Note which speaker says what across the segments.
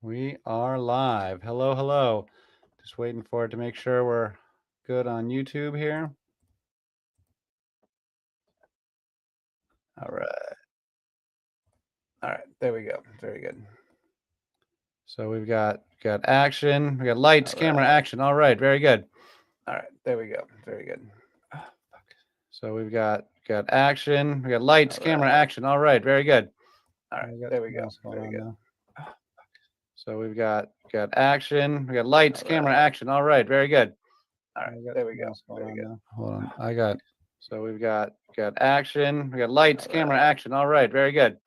Speaker 1: We are live. Hello, hello. Just waiting for it to make sure we're good on YouTube here. All right. All right. There we go. Very good. So we've got action. We got lights, camera, action. All right. Very good. All right. There we go. Very good. So we've got action. We got lights, camera, action. All right. Very good. All right. There we go. Very good. So we've got action. We got lights, camera, action. All right. Very good. All right. There we go. Very good. Hold on. So we've got action. We got lights, camera, action. All right. Very good.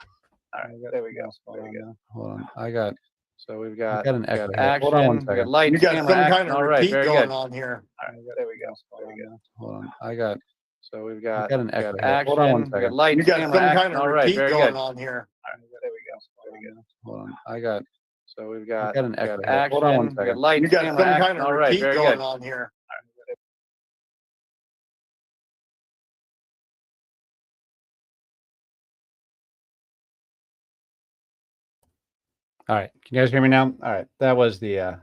Speaker 1: All right. There we go. Very good. Hold on. So we've got
Speaker 2: an echo here.
Speaker 1: action.
Speaker 2: Hold on one
Speaker 1: We
Speaker 2: second.
Speaker 1: got lights,
Speaker 3: You got
Speaker 1: camera,
Speaker 3: some
Speaker 1: action.
Speaker 3: kind of
Speaker 1: All right.
Speaker 3: repeat
Speaker 1: Very
Speaker 3: going
Speaker 1: good.
Speaker 3: on here.
Speaker 1: All right. There we go. Very good. Hold on. So we've
Speaker 2: got
Speaker 1: got
Speaker 2: an echo here.
Speaker 1: action.
Speaker 2: Hold on one
Speaker 1: We
Speaker 2: second.
Speaker 1: got lights,
Speaker 3: You got
Speaker 1: camera,
Speaker 3: some
Speaker 1: action.
Speaker 3: kind of
Speaker 1: All right.
Speaker 3: repeat
Speaker 1: Very
Speaker 3: going
Speaker 1: good.
Speaker 3: on here.
Speaker 1: All right. There we go. Very good. Hold on. So we've got
Speaker 2: an echo here.
Speaker 1: action.
Speaker 2: Hold on one
Speaker 1: We got
Speaker 2: second.
Speaker 1: lights,
Speaker 3: You got
Speaker 1: camera,
Speaker 3: some
Speaker 1: action.
Speaker 3: kind of
Speaker 1: All right.
Speaker 3: repeat
Speaker 1: Very
Speaker 3: going
Speaker 1: good.
Speaker 3: on here.
Speaker 1: All right. Can you guys hear me now? All right. That was the I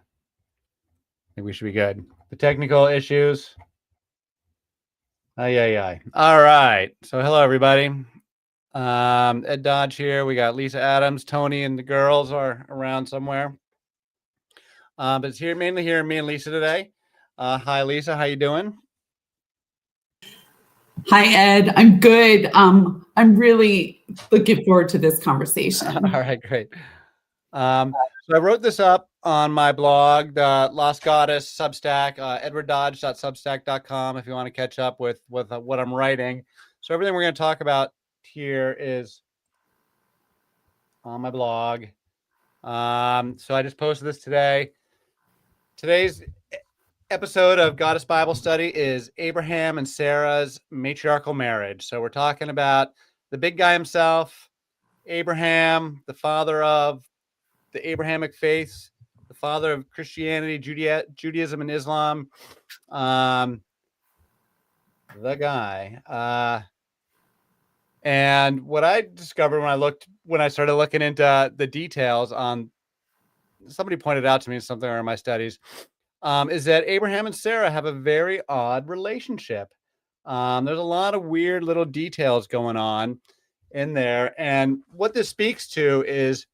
Speaker 1: think we should be good. The technical issues. Aye. All right. So hello everybody. Ed Dodge here. We got Lisa Adams, Tony, and the girls are around somewhere. But it's mainly me and Lisa today. Hi Lisa, how you doing?
Speaker 4: Hi, Ed. I'm good. I'm really looking forward to this conversation.
Speaker 1: All right, great. So I wrote this up on my blog, the Lost Goddess Substack, edwarddodge.substack.com, if you want to catch up with what I'm writing. So everything we're going to talk about here is on my blog. So I just posted this today. Today's episode of Goddess Bible Study is Abraham and Sarah's matriarchal marriage. So we're talking about the big guy himself, Abraham, the father of the Abrahamic faiths, the father of Christianity, Judaism, and Islam. The guy. And what I discovered when I started looking into the details on, somebody pointed out to me something in my studies, is that Abraham and Sarah have a very odd relationship. There's a lot of weird little details going on in there. And what this speaks to is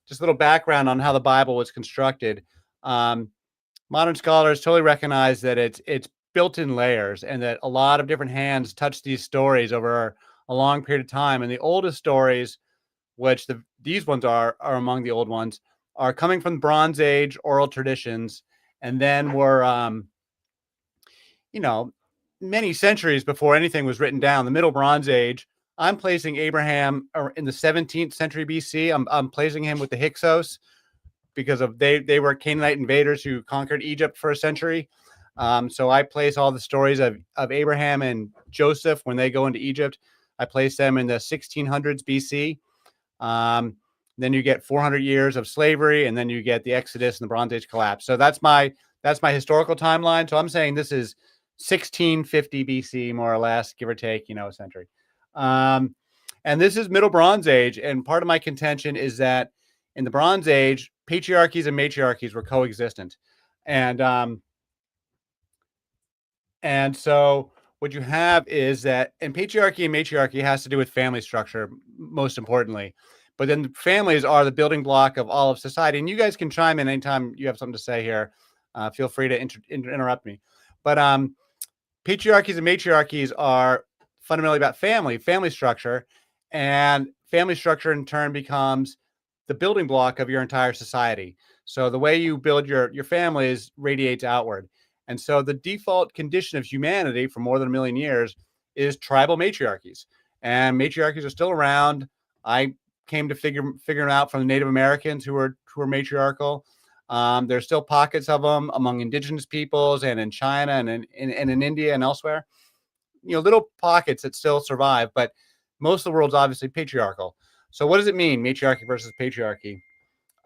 Speaker 1: just a little background on how the Bible was constructed. Modern scholars totally recognize that it's built in layers and that a lot of different hands touch these stories over a long period of time. And the oldest stories, which these ones are among the old ones, are coming from Bronze Age oral traditions, and then were, many centuries before anything was written down. The Middle Bronze Age, I'm placing Abraham in the 17th century BC. I'm placing him with the Hyksos because of they were Canaanite invaders who conquered Egypt for a century. So I place all the stories of Abraham and Joseph when they go into Egypt. I place them in the 1600s BC. Then you get 400 years of slavery, and then you get the Exodus and the Bronze Age collapse. So that's my historical timeline. So I'm saying this is 1650 BC, more or less, give or take, a century. And this is Middle Bronze Age. And part of my contention is that in the Bronze Age, patriarchies and matriarchies were coexistent. And so what you have is that, and patriarchy and matriarchy has to do with family structure, most importantly. But then the families are the building block of all of society. And you guys can chime in anytime you have something to say here. Feel free to interrupt me. But patriarchies and matriarchies are fundamentally about family structure. And family structure in turn becomes the building block of your entire society. So the way you build your families radiates outward. And so the default condition of humanity for more than 1 million years is tribal matriarchies. And matriarchies are still around. I came to figure them out from the Native Americans who were matriarchal. There's still pockets of them among indigenous peoples and in China and in India and elsewhere. Little pockets that still survive, but most of the world's obviously patriarchal. So what does it mean, matriarchy versus patriarchy?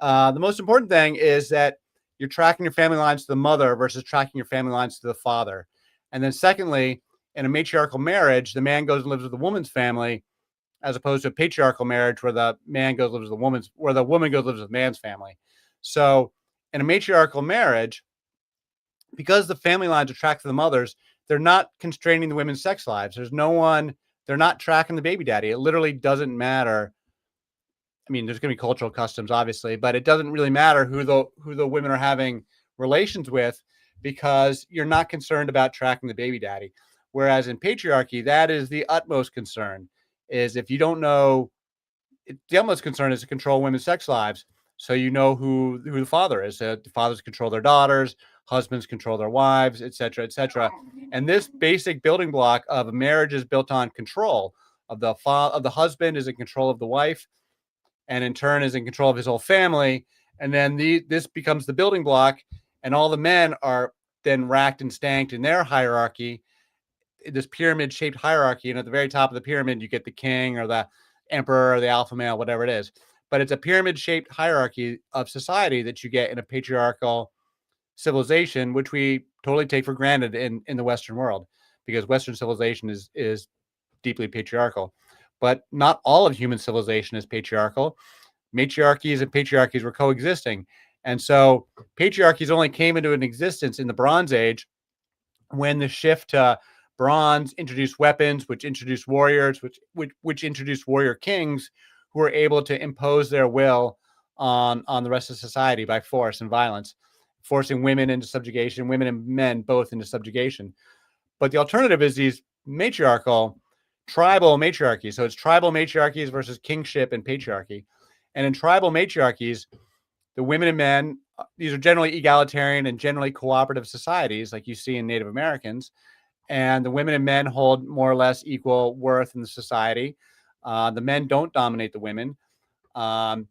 Speaker 1: The most important thing is that you're tracking your family lines to the mother versus tracking your family lines to the father. And then secondly, in a matriarchal marriage, the man goes and lives with the woman's family, as opposed to a patriarchal marriage where the man goes and lives with the woman goes and lives with the man's family. So in a matriarchal marriage, because the family lines are tracked to the mothers, they're not constraining the women's sex lives. There's no one, they're not tracking the baby daddy. It literally doesn't matter. I mean, there's going to be cultural customs, obviously, but it doesn't really matter who the women are having relations with, because you're not concerned about tracking the baby daddy. Whereas in patriarchy, that is the utmost concern. Is if you don't know, the utmost concern is to control women's sex lives, so you know who the father is. The fathers control their daughters, husbands control their wives, etc., etc. And this basic building block of a marriage is built on control of the husband is in control of the wife, and in turn is in control of his whole family. And then this becomes the building block, and all the men are then racked and stanked in their hierarchy, this pyramid shaped hierarchy. And at the very top of the pyramid, you get the king or the emperor or the alpha male, whatever it is. But it's a pyramid shaped hierarchy of society that you get in a patriarchal civilization, which we totally take for granted in the Western world, because Western civilization is deeply patriarchal. But not all of human civilization is patriarchal. Matriarchies and patriarchies were coexisting. And so patriarchies only came into an existence in the Bronze Age, when the shift to bronze introduced weapons, which introduced warriors, which introduced warrior kings who were able to impose their will on the rest of society by force and violence, forcing women into subjugation, women and men both into subjugation. But the alternative is these matriarchal, tribal matriarchies. So it's tribal matriarchies versus kingship and patriarchy. And in tribal matriarchies, the women and men, these are generally egalitarian and generally cooperative societies, like you see in Native Americans. And the women and men hold more or less equal worth in the society. The men don't dominate the women. The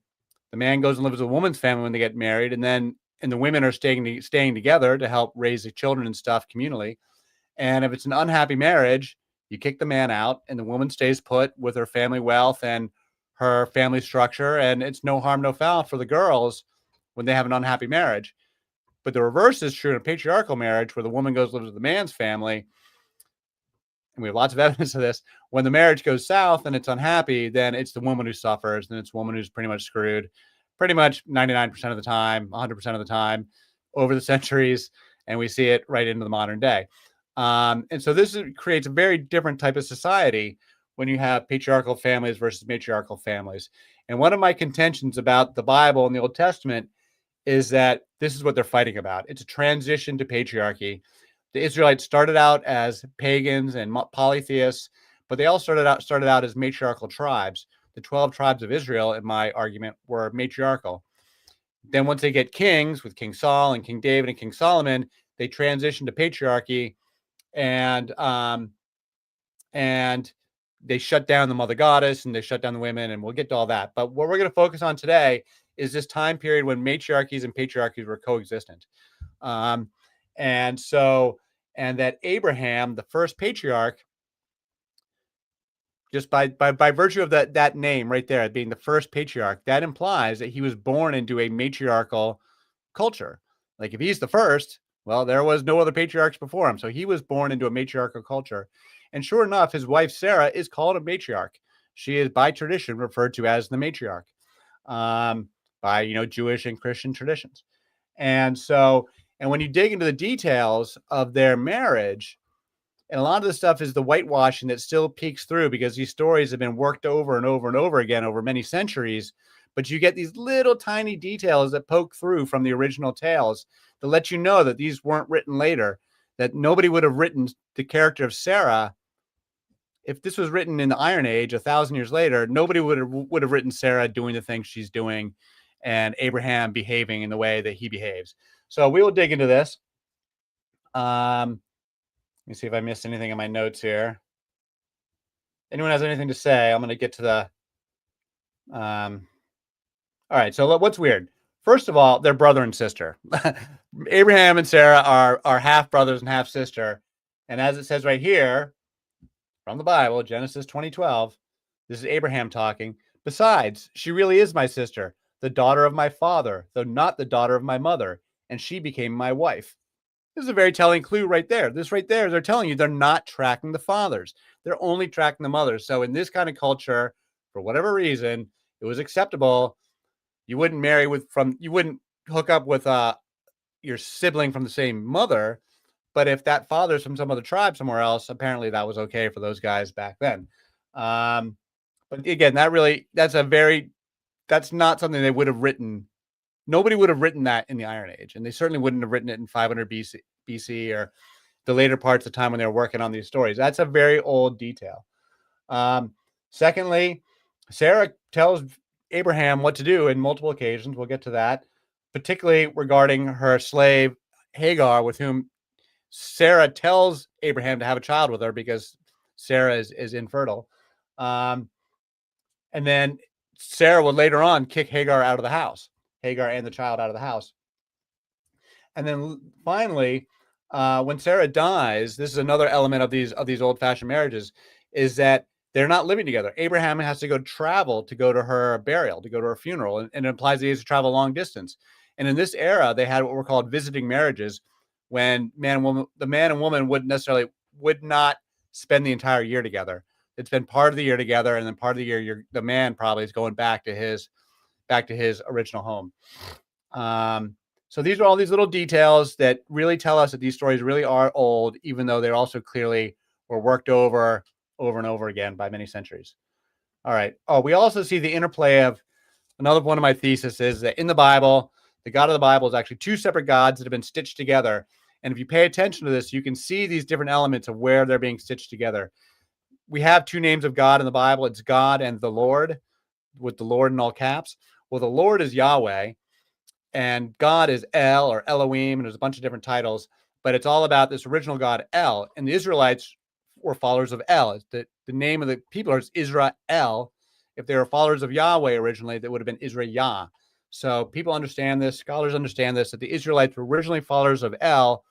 Speaker 1: man goes and lives with a woman's family when they get married, and the women are staying together to help raise the children and stuff communally. And if it's an unhappy marriage, you kick the man out, and the woman stays put with her family wealth and her family structure, and it's no harm, no foul for the girls when they have an unhappy marriage. But the reverse is true in a patriarchal marriage, where the woman goes lives with the man's family. And we have lots of evidence of this. When the marriage goes south and it's unhappy, then it's the woman who suffers, and it's the woman who's pretty much screwed, pretty much 99% of the time, 100% of the time over the centuries. And we see it right into the modern day. And so creates a very different type of society when you have patriarchal families versus matriarchal families. And one of my contentions about the Bible and the Old Testament is that this is what they're fighting about. It's a transition to patriarchy. The Israelites started out as pagans and polytheists, but they all started out as matriarchal tribes. The 12 tribes of Israel, in my argument, were matriarchal. Then once they get kings with King Saul and King David and King Solomon, they transition to patriarchy, and they shut down the mother goddess and they shut down the women, and we'll get to all that. But what we're going to focus on today is this time period when matriarchies and patriarchies were coexistent. And that Abraham, the first patriarch, just by virtue of that name right there, being the first patriarch, that implies that he was born into a matriarchal culture. Like if he's the first, well, there was no other patriarchs before him. So he was born into a matriarchal culture. And sure enough, his wife, Sarah, is called a matriarch. She is by tradition referred to as the matriarch, by, Jewish and Christian traditions. And when you dig into the details of their marriage, and a lot of the stuff is the whitewashing that still peeks through, because these stories have been worked over and over and over again over many centuries. But you get these little tiny details that poke through from the original tales to let you know that these weren't written later, that nobody would have written the character of Sarah. If this was written in the Iron Age, 1,000 years later, nobody would have written Sarah doing the things she's doing and Abraham behaving in the way that he behaves. So we will dig into this. Let me see if I missed anything in my notes here. Anyone has anything to say? I'm going to get to the... all right, so what's weird? First of all, they're brother and sister. Abraham and Sarah are half brothers and half sister. And as it says right here from the Bible, Genesis 20:12, this is Abraham talking. Besides, she really is my sister, the daughter of my father, though not the daughter of my mother, and she became my wife. This is a very telling clue right there. This right there, they're telling you they're not tracking the fathers. They're only tracking the mothers. So in this kind of culture, for whatever reason, it was acceptable. You wouldn't marry you wouldn't hook up with your sibling from the same mother, but if that father's from some other tribe somewhere else, apparently that was okay for those guys back then. But again, that's not something they would have written. Nobody would have written that in the Iron Age, and they certainly wouldn't have written it in 500 BC or the later parts of time when they were working on these stories. That's a very old detail. Secondly, Sarah tells Abraham what to do in multiple occasions. We'll get to that, particularly regarding her slave Hagar, with whom Sarah tells Abraham to have a child with her because Sarah is infertile. And then Sarah would later on kick Hagar out of the house, Hagar and the child out of the house. And then finally, when Sarah dies, this is another element of these old-fashioned marriages, is that they're not living together. Abraham has to go travel to go to her burial, to go to her funeral, and it implies he has to travel long distance. And in this era, they had what were called visiting marriages, when the man and woman would not spend the entire year together. They'd spend part of the year together, and then part of the year, the man probably is going back to his original home. So these are all these little details that really tell us that these stories really are old, even though they're also clearly were worked over and over again by many centuries. All right. Oh, we also see the interplay of another one of my theses is that in the Bible, the God of the Bible is actually two separate gods that have been stitched together. And if you pay attention to this, you can see these different elements of where they're being stitched together. We have two names of God in the Bible. It's God and the Lord, with the Lord in all caps. Well, the Lord is Yahweh, and God is El or Elohim, and there's a bunch of different titles, but it's all about this original God, El. And the Israelites were followers of El. The name of the people is Israel. If they were followers of Yahweh originally, that would have been Israel. So people understand this, scholars understand this, that the Israelites were originally followers of El.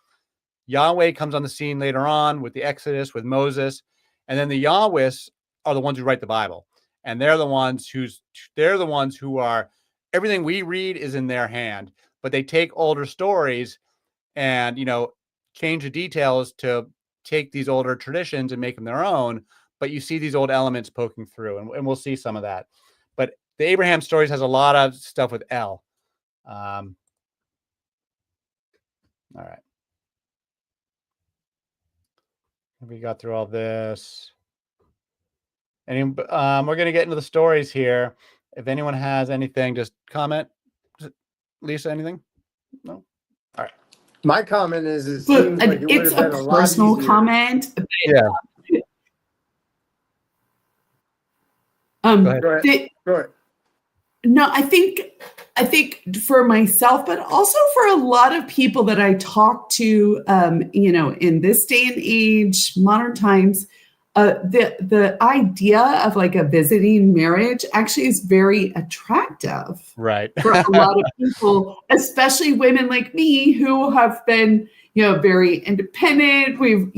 Speaker 1: Yahweh comes on the scene later on with the Exodus, with Moses, and then the Yahwehs are the ones who write the Bible. And they're the ones who are, everything we read is in their hand, but they take older stories and, change the details to take these older traditions and make them their own. But you see these old elements poking through, and we'll see some of that. But the Abraham stories has a lot of stuff with El. All right. We got through all this. And we're going to get into the stories here. If anyone has anything, just comment. Lisa, anything? No? All right.
Speaker 2: My comment is it seems like it would have been a lot
Speaker 4: personal
Speaker 2: easier.
Speaker 4: comment.
Speaker 1: Yeah.
Speaker 2: Go ahead.
Speaker 4: No, I think for myself, but also for a lot of people that I talk to, in this day and age, modern times, the idea of like a visiting marriage actually is very attractive,
Speaker 1: right,
Speaker 4: for a lot of people, especially women like me who have been, very independent. We've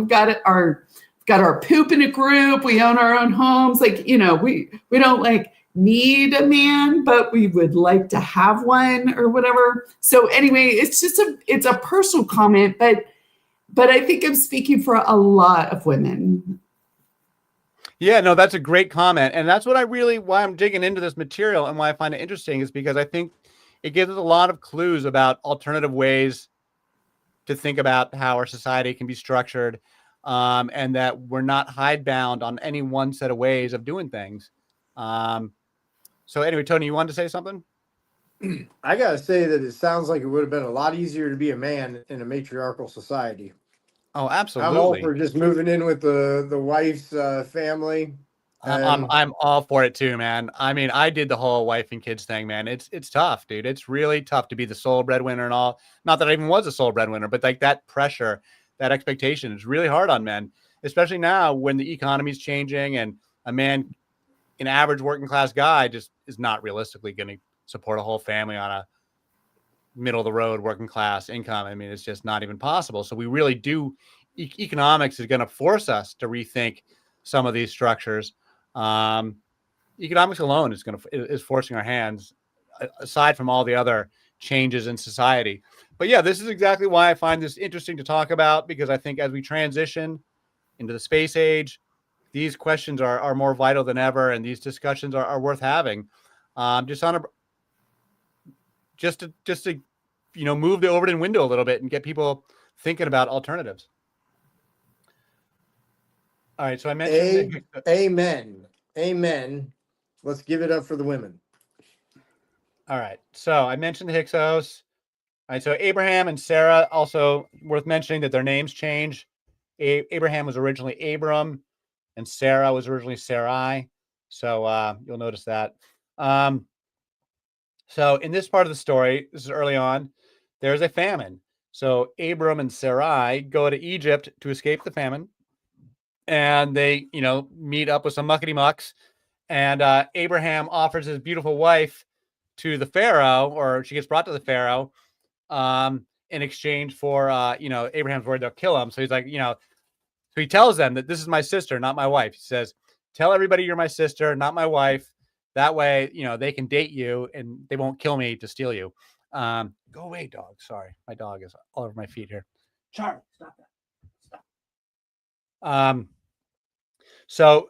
Speaker 4: got our poop in a group. We own our own homes. Like, we don't like need a man, but we would like to have one or whatever. So anyway, it's a personal comment, but I think I'm speaking for a lot of women.
Speaker 1: Yeah, no, that's a great comment. And that's why I'm digging into this material and why I find it interesting is because I think it gives us a lot of clues about alternative ways to think about how our society can be structured, and that we're not hidebound on any one set of ways of doing things. So anyway, Tony, you wanted to say something?
Speaker 2: I got to say that it sounds like it would have been a lot easier to be a man in a matriarchal society.
Speaker 1: Oh, absolutely.
Speaker 2: I'm all for just moving in with the wife's family.
Speaker 1: I'm all for it too, man. I mean, I did the whole wife and kids thing, man. It's tough, dude. It's really tough to be the sole breadwinner and all. Not that I even was a sole breadwinner, but like that pressure, that expectation is really hard on men, especially now when the economy is changing and an average working class guy just is not realistically going to support a whole family on a middle of the road working class income. I mean, it's just not even possible. So we really do. Economics is going to force us to rethink some of these structures. Economics alone is forcing our hands, aside from all the other changes in society. But yeah, this is exactly why I find this interesting to talk about, because I think as we transition into the space age, these questions are more vital than ever, and these discussions are worth having. Just on just to move the Overton window a little bit and get people thinking about alternatives. All right, so I mentioned
Speaker 2: Amen. Let's give it up for the women.
Speaker 1: all right, so I mentioned the Hyksos. All right, so Abraham and Sarah, also worth mentioning that their names change. Abraham was originally Abram, and Sarah was originally Sarai. So you'll notice that. So in this part of the story, this is early on, there's a famine. So Abram and Sarai go to Egypt to escape the famine, and they, meet up with some muckety mucks. And Abraham offers his beautiful wife to the Pharaoh, or she gets brought to the Pharaoh, in exchange for, Abraham's worried they'll kill him. So he's like, so he tells them that this is my sister, not my wife. He says, tell everybody you're my sister, not my wife. That way, they can date you and they won't kill me to steal you. Go away, dog. Sorry. My dog is all over my feet here. Charlie, stop that. Stop. So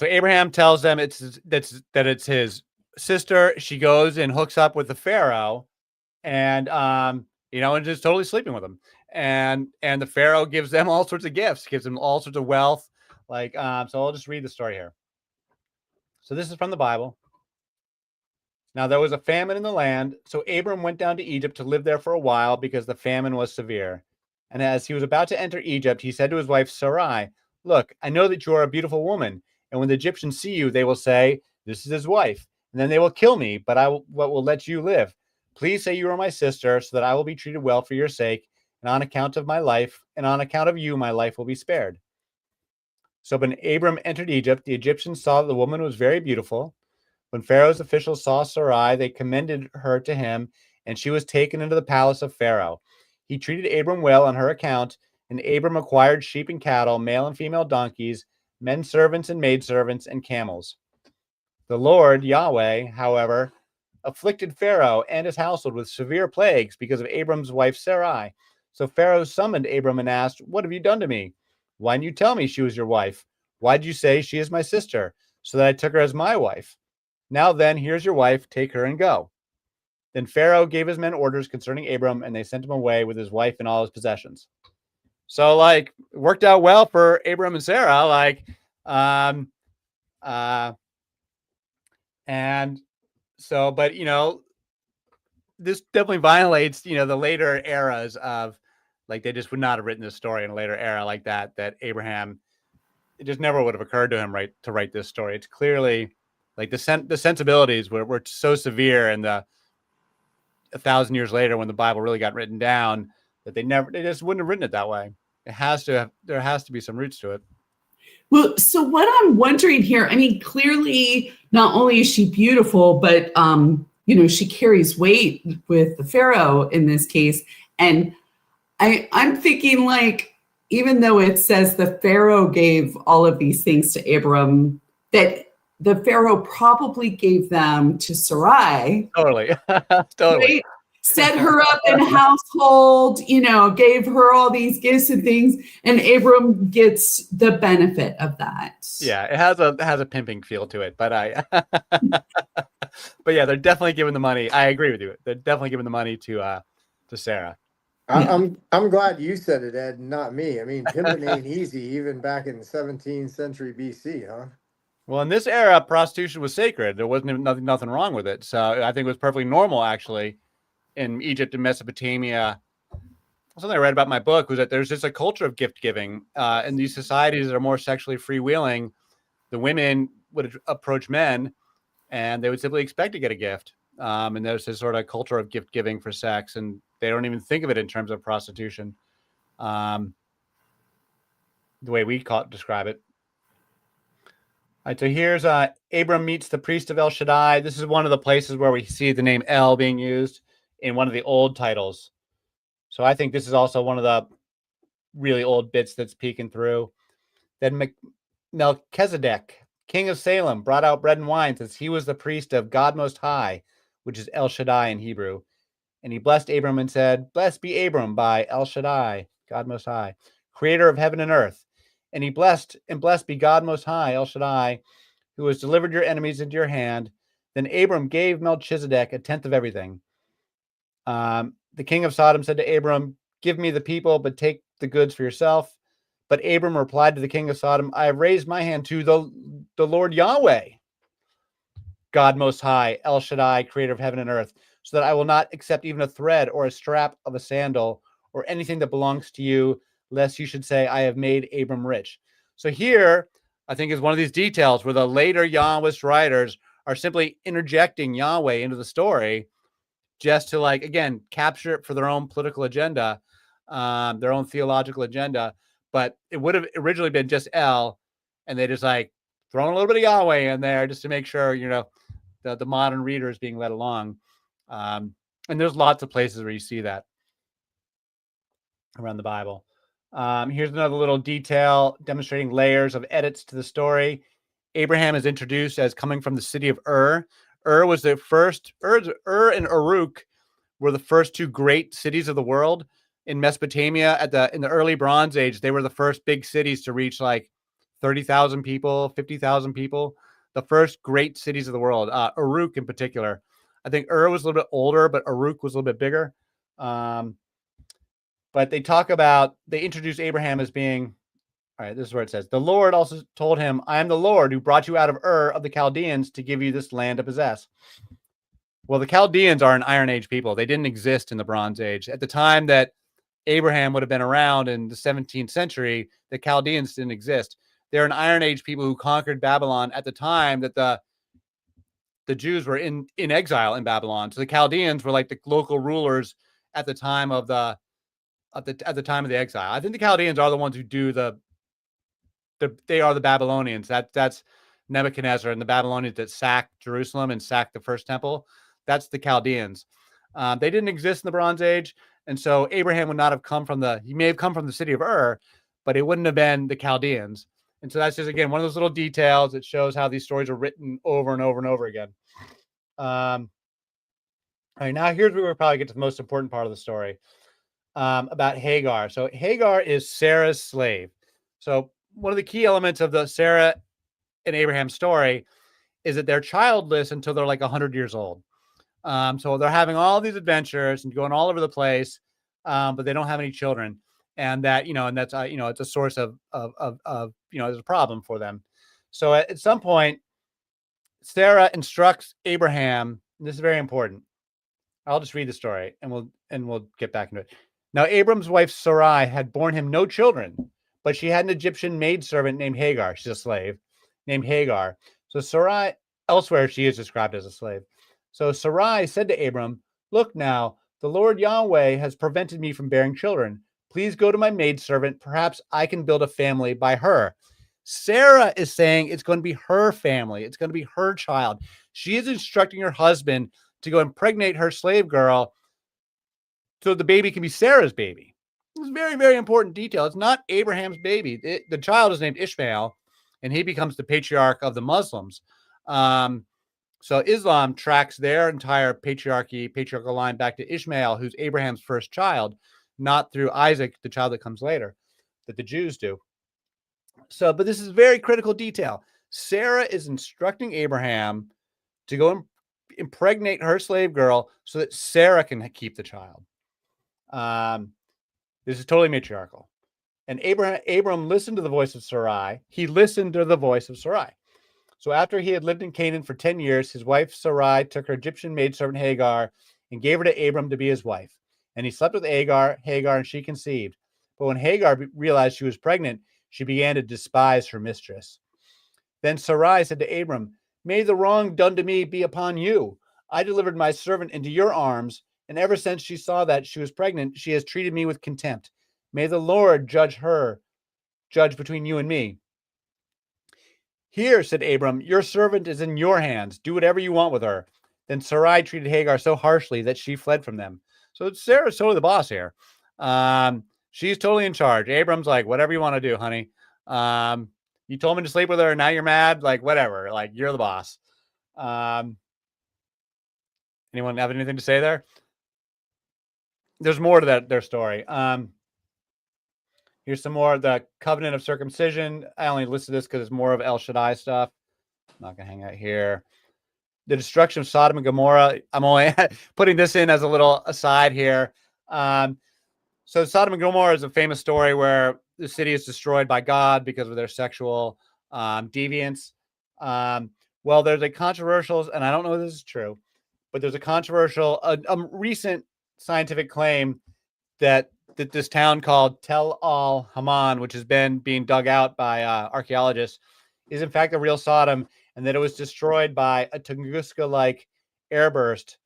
Speaker 1: Abraham tells them that it's his sister. She goes and hooks up with the Pharaoh, and and just totally sleeping with him. And the Pharaoh gives them all sorts of gifts, gives them all sorts of wealth. So I'll just read the story here. So this is from the Bible. Now there was a famine in the land, so Abram went down to Egypt to live there for a while because the famine was severe. And as he was about to enter Egypt, he said to his wife Sarai, "Look, I know that you are a beautiful woman, and when the Egyptians see you, they will say, 'This is his wife,' and then they will kill me, but I will let you live. Please say you are my sister, so that I will be treated well for your sake, and on account of my life, and on account of you, my life will be spared." So when Abram entered Egypt, the Egyptians saw that the woman was very beautiful. When Pharaoh's officials saw Sarai, they commended her to him, and she was taken into the palace of Pharaoh. He treated Abram well on her account, and Abram acquired sheep and cattle, male and female donkeys, men servants and maidservants, and camels. The Lord, Yahweh, however, afflicted Pharaoh and his household with severe plagues because of Abram's wife Sarai. So Pharaoh summoned Abram and asked, "What have you done to me? Why didn't you tell me she was your wife? Why did you say she is my sister, so that I took her as my wife? Now then, here's your wife, take her and go." Then Pharaoh gave his men orders concerning Abram, and they sent him away with his wife and all his possessions. So, it worked out well for Abram and Sarah, and so, but, this definitely violates, the later eras of, they just would not have written this story in a later era like that Abraham, it just never would have occurred to him, to write this story. It's clearly, the sensibilities were so severe, and 1,000 years later, when the Bible really got written down, that they just wouldn't have written it that way. There has to be some roots to it.
Speaker 4: Well, so what I'm wondering here, I mean, clearly not only is she beautiful, but she carries weight with the Pharaoh in this case. And I'm thinking, even though it says the Pharaoh gave all of these things to Abram, that the Pharaoh probably gave them to Sarai.
Speaker 1: Totally. Totally.
Speaker 4: Right? Set her up in a household, gave her all these gifts and things, and Abram gets the benefit of that.
Speaker 1: Yeah, it has a pimping feel to it, but but yeah, they're definitely giving the money. I agree with you. They're definitely giving the money to Sarah.
Speaker 2: I'm glad you said it, Ed, not me. I mean, pimping ain't easy, even back in the 17th century BC, huh?
Speaker 1: Well, in this era, prostitution was sacred. There wasn't even nothing wrong with it. So I think it was perfectly normal, actually, in Egypt and Mesopotamia. Something I read about in my book was that there's just a culture of gift giving. In these societies that are more sexually freewheeling, the women would approach men, and they would simply expect to get a gift. And there's this sort of culture of gift giving for sex, and they don't even think of it in terms of prostitution, the way we describe it. All right, so here's Abram meets the priest of El Shaddai. This is one of the places where we see the name El being used in one of the old titles. So I think this is also one of the really old bits that's peeking through. Then Melchizedek, king of Salem, brought out bread and wine, since he was the priest of God Most High, which is El Shaddai in Hebrew. And he blessed Abram and said, "Blessed be Abram by El Shaddai, God Most High, creator of heaven and earth. And he blessed be God Most High, El Shaddai, who has delivered your enemies into your hand. Then Abram gave Melchizedek a tenth of everything. The king of Sodom said to Abram, give me the people, but take the goods for yourself. But Abram replied to the king of Sodom, I have raised my hand to the Lord Yahweh, God Most High, El Shaddai, creator of heaven and earth, so that I will not accept even a thread or a strap of a sandal or anything that belongs to you, lest you should say, I have made Abram rich. So here, I think, is one of these details where the later Yahwist writers are simply interjecting Yahweh into the story just to, like, again, capture it for their own political agenda, their own theological agenda. But it would have originally been just El, and they just like throwing a little bit of Yahweh in there just to make sure, the modern reader is being led along. And there's lots of places where you see that around the Bible. Here's another little detail demonstrating layers of edits to the story. Abraham is introduced as coming from the city of Ur. Ur was the first, Ur and Uruk were the first two great cities of the world in Mesopotamia in the early Bronze Age. They were the first big cities to reach like 30,000 people, 50,000 people, the first great cities of the world. Uruk in particular. I think Ur was a little bit older, but Uruk was a little bit bigger. But they introduce Abraham as being, all right, this is where it says, the Lord also told him, I am the Lord who brought you out of Ur of the Chaldeans to give you this land to possess. Well, the Chaldeans are an Iron Age people. They didn't exist in the Bronze Age. At the time that Abraham would have been around in the 17th century, the Chaldeans didn't exist. They're an Iron Age people who conquered Babylon at the time that the Jews were in exile in Babylon. So the Chaldeans were like the local rulers at the time of the time of the exile. I think the Chaldeans are the ones who do they are the Babylonians. That's Nebuchadnezzar and the Babylonians that sacked Jerusalem and sacked the first temple. That's the Chaldeans. They didn't exist in the Bronze Age, and so Abraham would not have come from he may have come from the city of Ur, but it wouldn't have been the Chaldeans. And so that's just, again, one of those little details that shows how these stories are written over and over and over again. All right, now here's where we'll probably get to the most important part of the story, about Hagar. So Hagar is Sarah's slave. So one of the key elements of the Sarah and Abraham story is that they're childless until they're like 100 years old. So they're having all these adventures and going all over the place, but they don't have any children. And that, and that's, it's a source of there's a problem for them. So at some point, Sarah instructs Abraham, and this is very important. I'll just read the story and we'll get back into it. Now, Abram's wife Sarai had borne him no children, but she had an Egyptian maidservant named Hagar. She's a slave named Hagar. So Sarai, elsewhere, she is described as a slave. So Sarai said to Abram, look now, the Lord Yahweh has prevented me from bearing children. Please go to my maidservant. Perhaps I can build a family by her. Sarah is saying it's going to be her family. It's going to be her child. She is instructing her husband to go impregnate her slave girl so the baby can be Sarah's baby. It's a very, very important detail. It's not Abraham's baby. The child is named Ishmael, and he becomes the patriarch of the Muslims. So Islam tracks their entire patriarchal line back to Ishmael, who's Abraham's first child, not through Isaac, the child that comes later, that the Jews do. So, but this is very critical detail. Sarah is instructing Abraham to go impregnate her slave girl so that Sarah can keep the child. This is totally matriarchal. And Abram listened to the voice of Sarai. He listened to the voice of Sarai. So after he had lived in Canaan for 10 years, his wife Sarai took her Egyptian maidservant Hagar and gave her to Abram to be his wife. And he slept with Hagar, and she conceived. But when Hagar realized she was pregnant, she began to despise her mistress. Then Sarai said to Abram, may the wrong done to me be upon you. I delivered my servant into your arms, and ever since she saw that she was pregnant, she has treated me with contempt. May the Lord judge between you and me. Here, said Abram, your servant is in your hands. Do whatever you want with her. Then Sarai treated Hagar so harshly that she fled from them. So Sarah's totally the boss here. She's totally in charge. Abram's like, whatever you want to do, honey. You told me to sleep with her. Now you're mad. Like, whatever. Like, you're the boss. Anyone have anything to say there? There's more to their story. Here's some more of the covenant of circumcision. I only listed this because it's more of El Shaddai stuff. I'm not going to hang out here. the destruction of Sodom and Gomorrah. I'm only putting this in as a little aside here. So Sodom and Gomorrah is a famous story where the city is destroyed by God because of their sexual deviance. Well, there's a controversial, and I don't know if this is true, but there's a controversial, a recent scientific claim that this town called Tel Al Haman, which has been being dug out by archaeologists, is in fact a real Sodom, and that it was destroyed by a Tunguska-like airburst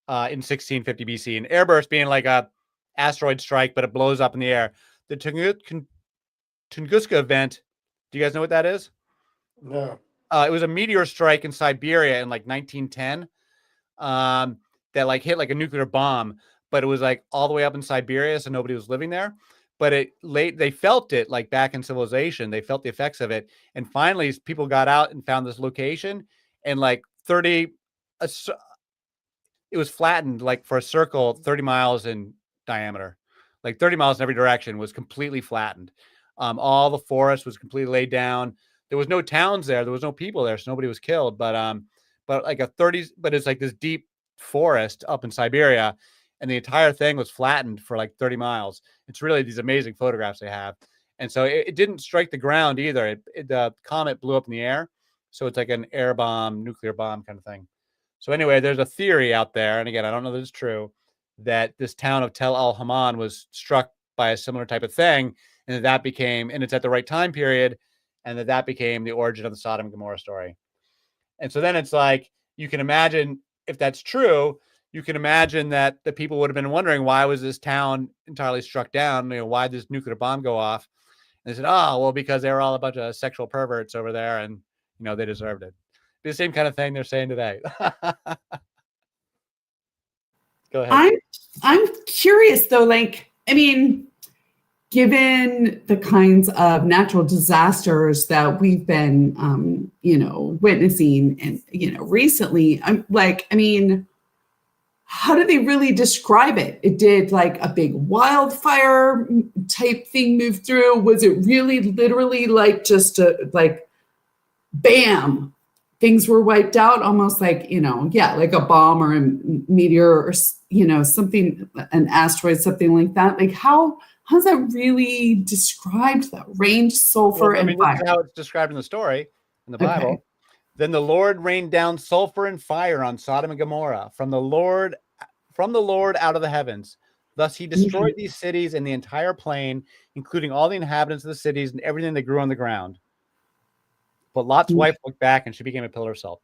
Speaker 1: in 1650 BC. An airburst being like a asteroid strike, but it blows up in the air. The Tunguska event. Do you guys know what that is?
Speaker 2: No.
Speaker 1: It was a meteor strike in Siberia in like 1910 that like hit like a nuclear bomb, but it was like all the way up in Siberia, so nobody was living there. But they felt it like back in civilization. They felt the effects of it, and finally, people got out and found this location, and like 30, it was flattened like for a circle 30 miles in diameter, like 30 miles in every direction was completely flattened. All the forest was completely laid down. There was no towns there. There was no people there. So nobody was killed, but like but it's like this deep forest up in Siberia, and the entire thing was flattened for like 30 miles. It's really these amazing photographs they have. And so it didn't strike the ground either. The comet blew up in the air. So it's like an air bomb, nuclear bomb kind of thing. So anyway, there's a theory out there, and again, I don't know that it's true, that this town of Tel Al Haman was struck by a similar type of thing, and that became, and it's at the right time period, and that became the origin of the Sodom and Gomorrah story. And so then it's like, you can imagine if that's true, you can imagine that the people would have been wondering, why was this town entirely struck down? Why did this nuclear bomb go off? And they said, oh, well, because they were all a bunch of sexual perverts over there, and they deserved it. The same kind of thing they're saying today. Go ahead.
Speaker 4: I'm curious though, like, I mean, given the kinds of natural disasters that we've been witnessing and recently, I'm like, I mean, how do they really describe it? It did like a big wildfire type thing move through? Was it really literally like just like bam, things were wiped out, almost like, like a bomb or a meteor or, something, an asteroid, something like that? Like how's that really described though? Rain, sulfur, and fire.
Speaker 1: This is how it's described in the story in the Bible.
Speaker 4: Okay.
Speaker 1: Then the Lord rained down sulfur and fire on Sodom and Gomorrah from the Lord out of the heavens. Thus he destroyed these cities and the entire plain, including all the inhabitants of the cities and everything that grew on the ground. But Lot's wife looked back and she became a pillar of salt.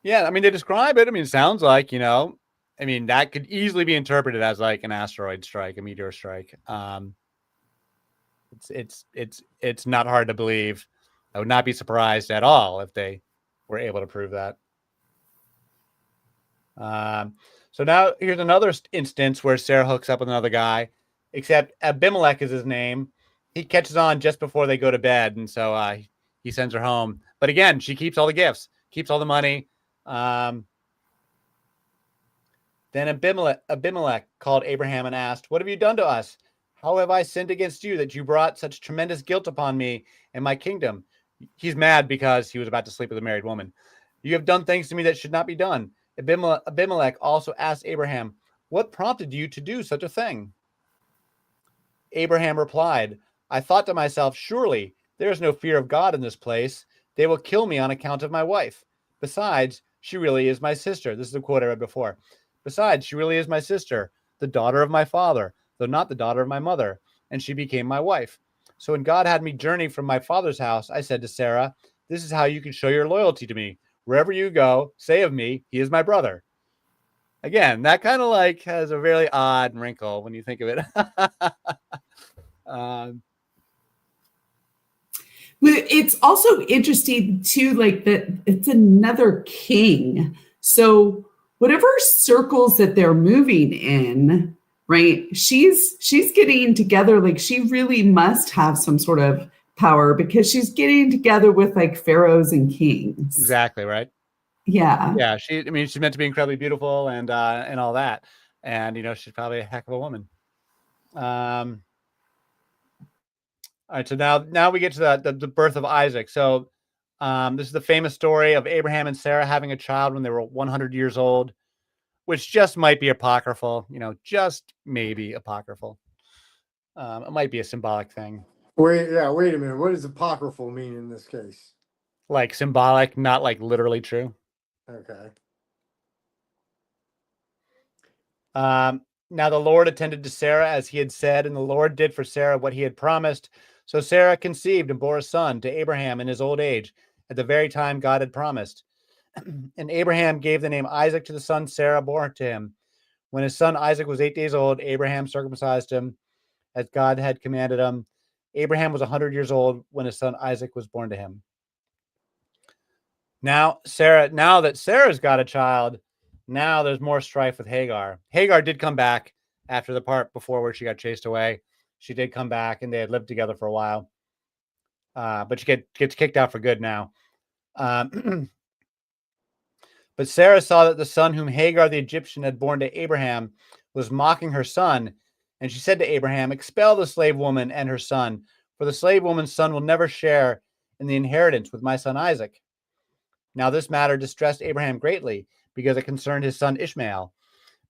Speaker 1: Yeah, I mean, they describe it. I mean, it sounds like, that could easily be interpreted as like an asteroid strike, a meteor strike. It's not hard to believe. I would not be surprised at all if they were able to prove that. So now here's another instance where Sarah hooks up with another guy, except Abimelech is his name. He catches on just before they go to bed, and so he sends her home. But again, she keeps all the gifts, keeps all the money. Then Abimelech called Abraham and asked, "What have you done to us? How have I sinned against you that you brought such tremendous guilt upon me and my kingdom?" He's mad because he was about to sleep with a married woman. "You have done things to me that should not be done." Abimelech also asked Abraham, "What prompted you to do such a thing?" Abraham replied, "I thought to myself, surely there is no fear of God in this place. They will kill me on account of my wife. Besides, she really is my sister." This is the quote I read before. "Besides, she really is my sister, the daughter of my father, though not the daughter of my mother, and she became my wife. So when God had me journey from my father's house, I said to Sarah, 'This is how you can show your loyalty to me. Wherever you go, say of me, he is my brother.'" Again, that kind of like has a very odd wrinkle when you think of it.
Speaker 4: It's also interesting too, like that it's another king. So whatever circles that they're moving in, right? She's getting together, like she really must have some sort of power because she's getting together with like pharaohs and kings.
Speaker 1: Exactly, right?
Speaker 4: Yeah.
Speaker 1: Yeah, she's meant to be incredibly beautiful and all that. And she's probably a heck of a woman. All right, so now we get to the birth of Isaac. So This is the famous story of Abraham and Sarah having a child when they were 100 years old, which just might be apocryphal, just maybe apocryphal. It might be a symbolic thing.
Speaker 2: Wait a minute. What does apocryphal mean in this case?
Speaker 1: Like symbolic, not like literally true.
Speaker 2: Okay.
Speaker 1: Now the Lord attended to Sarah as he had said, and the Lord did for Sarah what he had promised. So Sarah conceived and bore a son to Abraham in his old age, at the very time God had promised. And Abraham gave the name Isaac to the son Sarah bore to him. When his son Isaac was 8 days old, Abraham circumcised him as God had commanded him. Abraham was 100 years old when his son Isaac was born to him. Now that Sarah's got a child, now there's more strife with Hagar. Hagar did come back after the part before where she got chased away. She did come back, and they had lived together for a while. But she gets kicked out for good now. But Sarah saw that the son whom Hagar the Egyptian had borne to Abraham was mocking her son. And she said to Abraham, "Expel the slave woman and her son, for the slave woman's son will never share in the inheritance with my son Isaac." Now this matter distressed Abraham greatly, because it concerned his son Ishmael.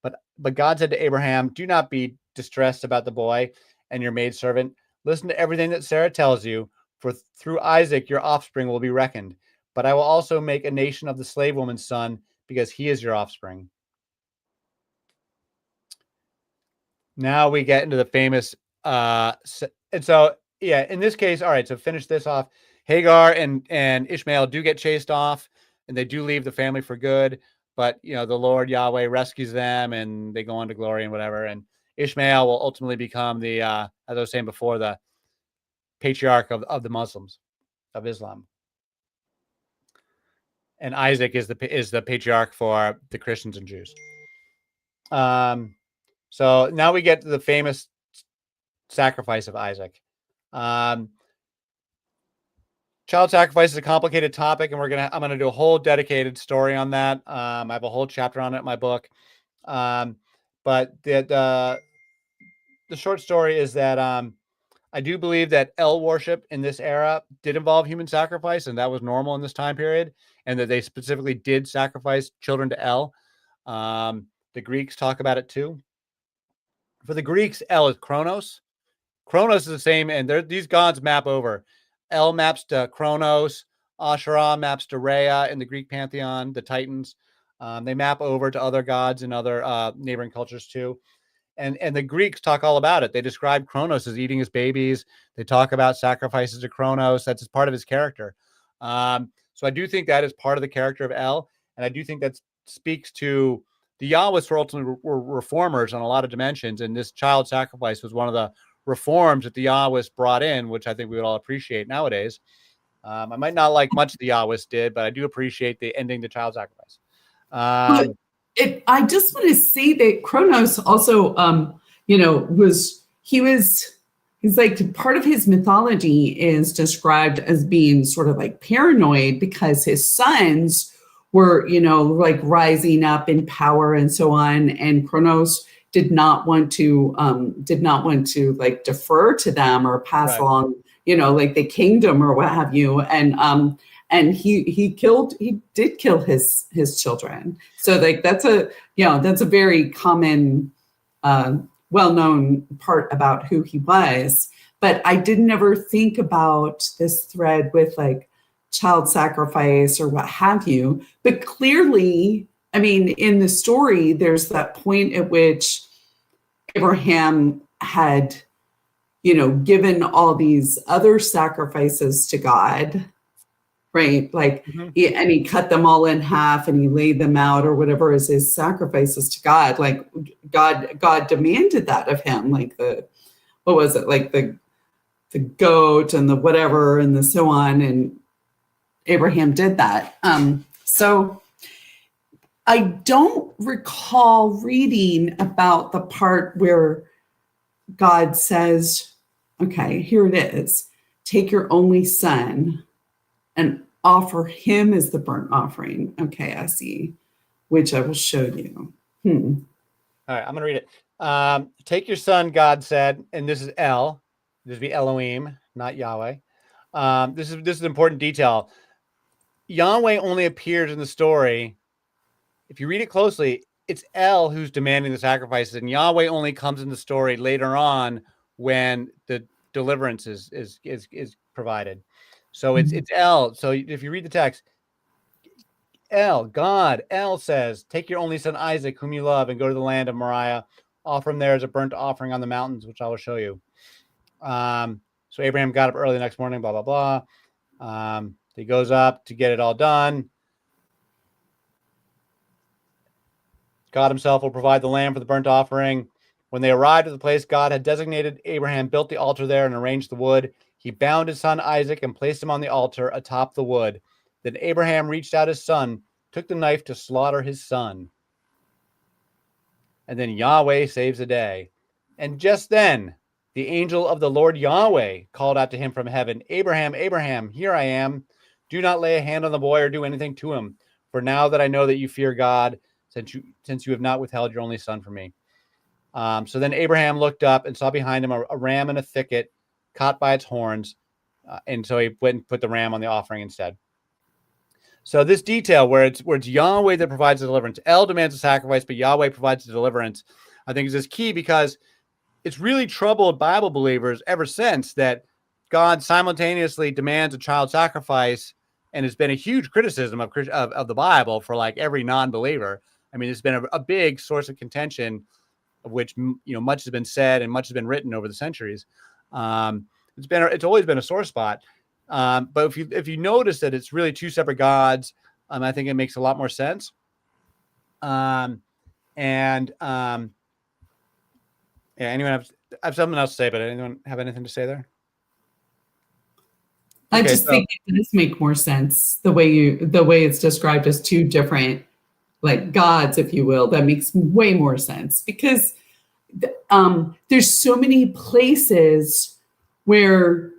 Speaker 1: But God said to Abraham, "Do not be distressed about the boy and your maidservant. Listen to everything that Sarah tells you, for through Isaac your offspring will be reckoned. But I will also make a nation of the slave woman's son, because he is your offspring." Now we get into the famous, and so, yeah, in this case, all right, so finish this off. Hagar and Ishmael do get chased off, and they do leave the family for good. But, the Lord Yahweh rescues them, and they go on to glory and whatever. And Ishmael will ultimately become the, as I was saying before, the patriarch of the Muslims, of Islam. And Isaac is the patriarch for the Christians and Jews. So now we get to the famous sacrifice of Isaac. Child sacrifice is a complicated topic, and I'm gonna do a whole dedicated story on that. I have a whole chapter on it in my book. But the short story is that I do believe that El worship in this era did involve human sacrifice, and that was normal in this time period, and that they specifically did sacrifice children to El. The Greeks talk about it too. For the Greeks, El is Kronos. Kronos is the same, and these gods map over. El maps to Kronos. Asherah maps to Rhea in the Greek pantheon, the Titans. They map over to other gods in other neighboring cultures too. And the Greeks talk all about it. They describe Kronos as eating his babies. They talk about sacrifices to Kronos. That's just part of his character. So I do think that is part of the character of El. And I do think that speaks to the Yahwists were ultimately reformers on a lot of dimensions. And this child sacrifice was one of the reforms that the Yahwists brought in, which I think we would all appreciate nowadays. I might not like much the Yahwists did, but I do appreciate the ending the child sacrifice.
Speaker 4: I just want to say that Kronos also, he's like part of his mythology is described as being sort of like paranoid because his sons were, like rising up in power and so on. And Kronos did not want to like defer to them or pass along, like the kingdom or what have you. And he did kill his children. So like that's a very common, well-known part about who he was. But I didn't ever think about this thread with like child sacrifice or what have you. But clearly, I mean, in the story, there's that point at which Abraham had, given all these other sacrifices to God, right? Like, and he cut them all in half and he laid them out or whatever as his sacrifices to God. Like God demanded that of him, like what was it? Like the goat and the whatever and the so on. And Abraham did that. So I don't recall reading about the part where God says, okay, here it is. Take your only son and offer him as the burnt offering. Okay, I see, which I will show you.
Speaker 1: All right, I'm going to read it. Take your son, God said, and this is El. This would be Elohim, not Yahweh. This is an important detail. Yahweh only appears in the story. If you read it closely, it's El who's demanding the sacrifices, and Yahweh only comes in the story later on when the deliverance is provided. So it's El. So if you read the text, El says, take your only son Isaac, whom you love, and go to the land of Moriah. Offer him there as a burnt offering on the mountains, which I will show you. So Abraham got up early the next morning, blah, blah, blah. He goes up to get it all done. God himself will provide the lamb for the burnt offering. When they arrived at the place God had designated, Abraham built the altar there and arranged the wood. He bound his son Isaac and placed him on the altar atop the wood. Then Abraham reached out his son, took the knife to slaughter his son. And then Yahweh saves the day. And just then, the angel of the Lord Yahweh called out to him from heaven, Abraham, Abraham, here I am. Do not lay a hand on the boy or do anything to him. For now that I know that you fear God, since you have not withheld your only son from me. So then Abraham looked up and saw behind him a ram in a thicket, caught by its horns. And so he went and put the ram on the offering instead. So this detail where it's Yahweh that provides the deliverance, El demands a sacrifice, but Yahweh provides the deliverance, I think is this key, because it's really troubled Bible believers ever since that God simultaneously demands a child sacrifice, and has been a huge criticism of the Bible for like every non-believer. I mean, it's been a big source of contention, of which much has been said and much has been written over the centuries. It's always been a sore spot. But if you notice that it's really two separate gods, I think it makes a lot more sense. Yeah, anyone have something else to say, but anyone have anything to say there?
Speaker 4: I just think it does make more sense the way it's described as two different like gods, if you will. That makes way more sense because there's so many places where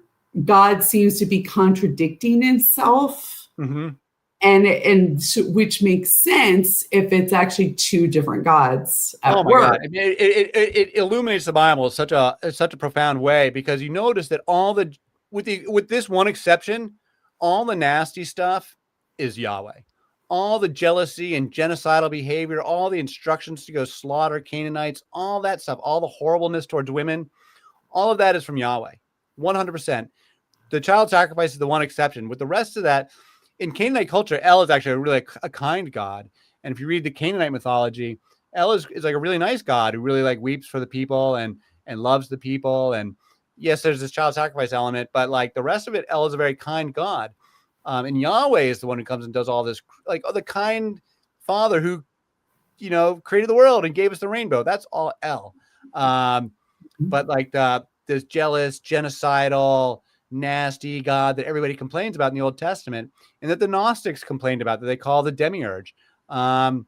Speaker 4: God seems to be contradicting himself, and which makes sense if it's actually two different gods at work.
Speaker 1: God. I mean, it illuminates the Bible in such a profound way, because you notice that with this one exception, all the nasty stuff is Yahweh. All the jealousy and genocidal behavior, all the instructions to go slaughter Canaanites, all that stuff, all the horribleness towards women, all of that is from Yahweh, 100%. The child sacrifice is the one exception. With the rest of that, in Canaanite culture, El is actually really a kind God. And if you read the Canaanite mythology, El is like a really nice God who really like weeps for the people and loves the people. And yes, there's this child sacrifice element, but like the rest of it, El is a very kind God. And Yahweh is the one who comes and does all this, like the kind father who, created the world and gave us the rainbow. That's all El. But like this jealous, genocidal, nasty God that everybody complains about in the Old Testament, and that the Gnostics complained about, that they call the demiurge. That's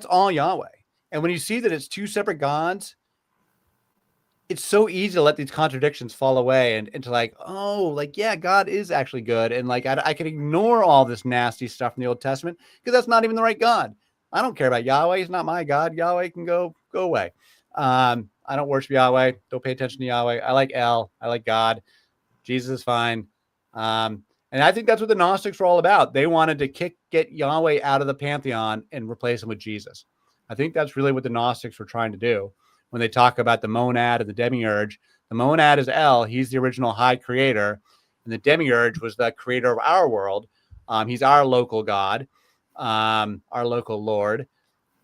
Speaker 1: all Yahweh. And when you see that it's two separate gods, it's so easy to let these contradictions fall away and to like, oh, like, yeah, God is actually good. And like, I can ignore all this nasty stuff in the Old Testament because that's not even the right God. I don't care about Yahweh. He's not my God. Yahweh can go away. I don't worship Yahweh. Don't pay attention to Yahweh. I like El. I like God. Jesus is fine. And I think that's what the Gnostics were all about. They wanted to get Yahweh out of the pantheon and replace him with Jesus. I think that's really what the Gnostics were trying to do. When they talk about the monad and the demiurge, the monad is El. He's the original high creator. And the demiurge was the creator of our world. He's our local God, our local Lord.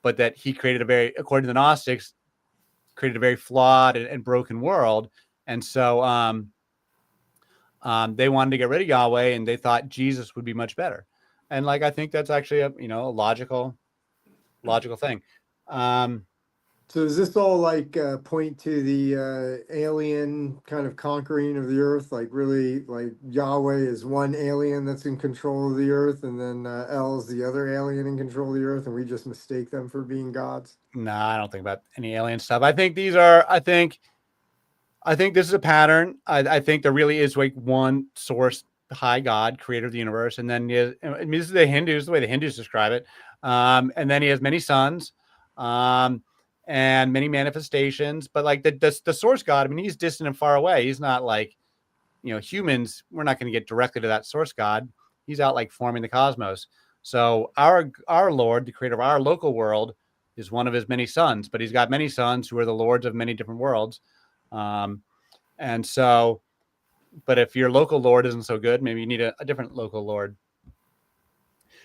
Speaker 1: But that he created according to the Gnostics, created a very flawed and broken world. And so they wanted to get rid of Yahweh, and they thought Jesus would be much better. And like, I think that's actually a logical thing.
Speaker 2: So does this all like point to the alien kind of conquering of the earth? Like really, like Yahweh is one alien that's in control of the earth, and then El is the other alien in control of the earth, and we just mistake them for being gods?
Speaker 1: No, I don't think about any alien stuff. I think I think this is a pattern. I think there really is like one source, high God, creator of the universe. And then this is the way the Hindus describe it. And then he has many sons. And many manifestations, but like the source God, I mean, he's distant and far away. He's not like, humans. We're not going to get directly to that source God. He's out like forming the cosmos. So our Lord, the creator of our local world, is one of his many sons, but he's got many sons who are the lords of many different worlds. And so, but if your local Lord isn't so good, maybe you need a different local Lord.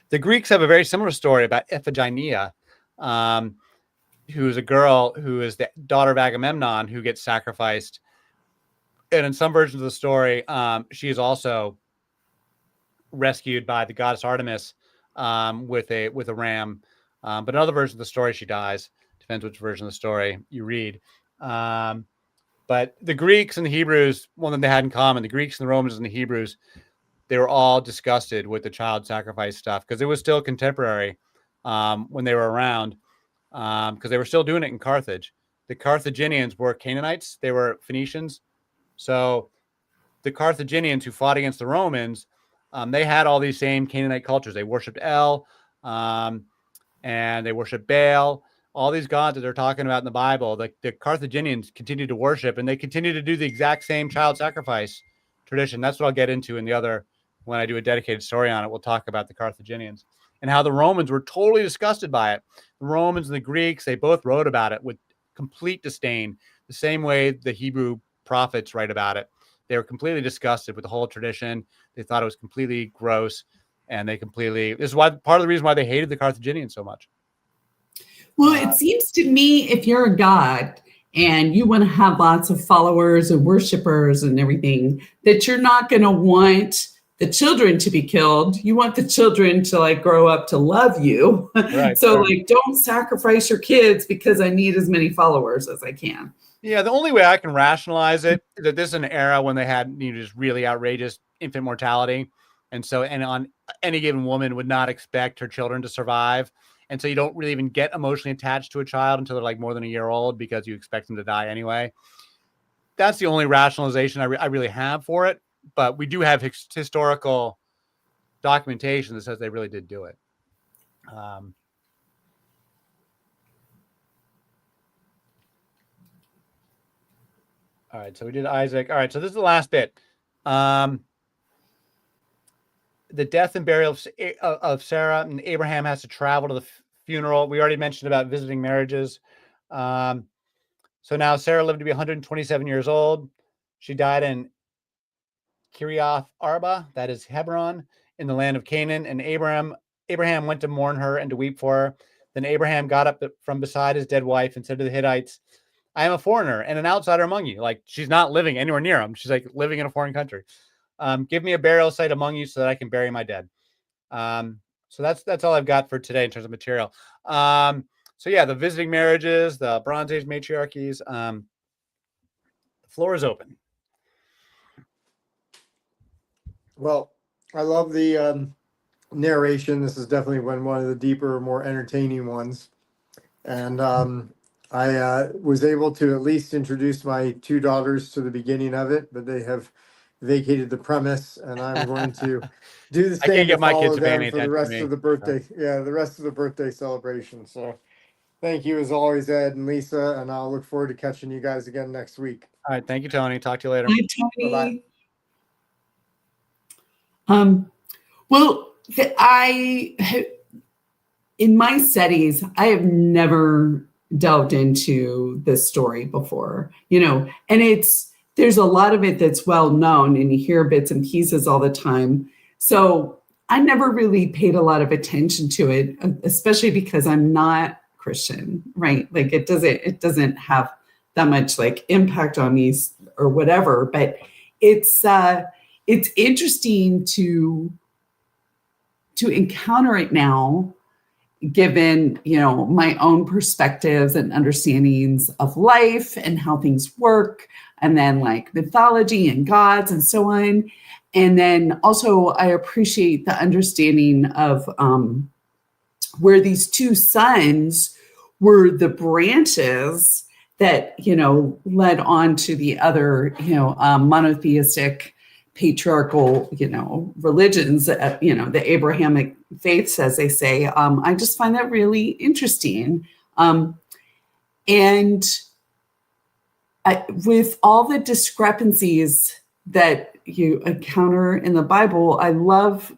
Speaker 1: The Greeks have a very similar story about Iphigenia, who is a girl who is the daughter of Agamemnon who gets sacrificed. And in some versions of the story, she is also rescued by the goddess Artemis with a ram. But in other versions of the story, she dies. Depends which version of the story you read. But the Greeks and the Hebrews, one thing they had in common, the Greeks and the Romans and the Hebrews, they were all disgusted with the child sacrifice stuff because it was still contemporary when they were around, because they were still doing it in Carthage. The Carthaginians were Canaanites. They were Phoenicians. So the Carthaginians who fought against the Romans, they had all these same Canaanite cultures. They worshipped El, and they worshipped Baal. All these gods that they're talking about in the Bible, the Carthaginians continued to worship, and they continue to do the exact same child sacrifice tradition. That's what I'll get into in the other, when I do a dedicated story on it. We'll talk about the Carthaginians and how the Romans were totally disgusted by it. The Romans and the Greeks, they both wrote about it with complete disdain, the same way the Hebrew prophets write about it. They were completely disgusted with the whole tradition. They thought it was completely gross, and this is why part of the reason why they hated the Carthaginians so much.
Speaker 4: Well, it seems to me if you're a god and you want to have lots of followers and worshipers and everything, that you're not going to want the children to be killed. You want the children to like grow up to love you.
Speaker 1: Right,
Speaker 4: So
Speaker 1: right.
Speaker 4: like, don't sacrifice your kids because I need as many followers as I can.
Speaker 1: Yeah, the only way I can rationalize it is that this is an era when they had just really outrageous infant mortality. And so, and on any given woman would not expect her children to survive. And so you don't really even get emotionally attached to a child until they're like more than a year old because you expect them to die anyway. That's the only rationalization I really have for it. But we do have historical documentation that says they really did do it. All right, so we did Isaac. All right, so this is the last bit. The death and burial of Sarah, and Abraham has to travel to the funeral. We already mentioned about visiting marriages. So now Sarah lived to be 127 years old. She died in Kiriath Arba, that is Hebron, in the land of Canaan. And Abraham went to mourn her and to weep for her. Then Abraham got up from beside his dead wife and said to the Hittites, I am a foreigner and an outsider among you. Like, she's not living anywhere near him. She's like living in a foreign country. Give me a burial site among you so that I can bury my dead. So that's all I've got for today in terms of material. So yeah, the visiting marriages, the Bronze Age matriarchies. The floor is open.
Speaker 2: Well, I love the narration. This is definitely one of the deeper, more entertaining ones. And I was able to at least introduce my two daughters to the beginning of it, but they have vacated the premise, and I'm going to do the
Speaker 1: I can't
Speaker 2: same to
Speaker 1: get my
Speaker 2: follow
Speaker 1: kids to pay
Speaker 2: them
Speaker 1: any
Speaker 2: for the
Speaker 1: attention to
Speaker 2: rest
Speaker 1: me.
Speaker 2: of the birthday. Yeah, the rest of the birthday celebration. So thank you as always, Ed and Lisa, and I'll look forward to catching you guys again next week.
Speaker 1: All right, thank you, Tony. Talk to you later.
Speaker 4: Hi, Tony.
Speaker 2: Bye-bye.
Speaker 4: Well, in my studies, I have never delved into this story before, and there's a lot of it that's well known and you hear bits and pieces all the time. So I never really paid a lot of attention to it, especially because I'm not Christian, right? Like it doesn't have that much like impact on me or whatever, but it's interesting to encounter it now, given, my own perspectives and understandings of life and how things work, and then like mythology and gods and so on. And then also I appreciate the understanding of where these two sons were the branches that, led on to the other, monotheistic patriarchal, religions, the Abrahamic faiths, as they say. I just find that really interesting. And with all the discrepancies that you encounter in the Bible, I love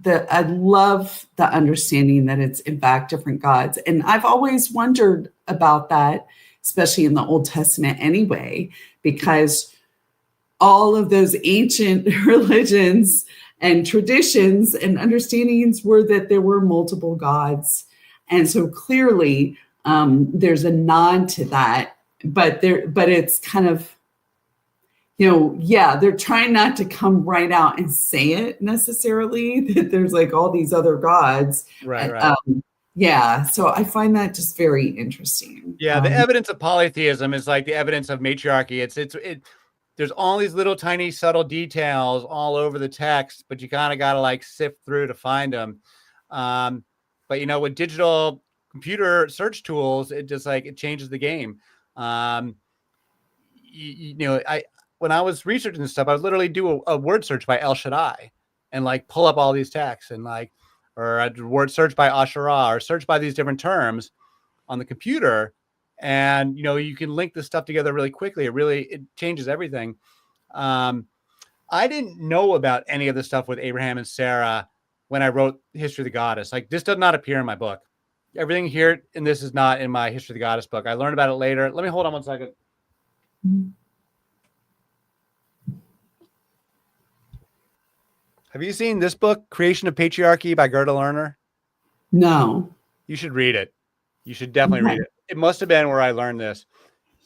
Speaker 4: I love the understanding that it's in fact different gods. And I've always wondered about that, especially in the Old Testament anyway, because all of those ancient religions and traditions and understandings were that there were multiple gods. And so clearly there's a nod to that, but it's kind of, they're trying not to come right out and say it necessarily, that there's like all these other gods.
Speaker 1: Right.
Speaker 4: So I find that just very interesting.
Speaker 1: Yeah, the evidence of polytheism is like the evidence of matriarchy. There's all these little tiny subtle details all over the text, but you kind of got to like sift through to find them. But with digital computer search tools, it just like it changes the game. When I was researching this stuff, I would literally do a word search by El Shaddai and like pull up all these texts and or a word search by Asherah or search by these different terms on the computer. And, you can link this stuff together really quickly. It changes everything. I didn't know about any of the stuff with Abraham and Sarah when I wrote History of the Goddess. Like this does not appear in my book. Everything here in this is not in my History of the Goddess book. I learned about it later. Let me hold on one second. Have you seen this book, Creation of Patriarchy by Gerda Lerner?
Speaker 4: No.
Speaker 1: You should read it. You should definitely read it. It must have been where I learned this.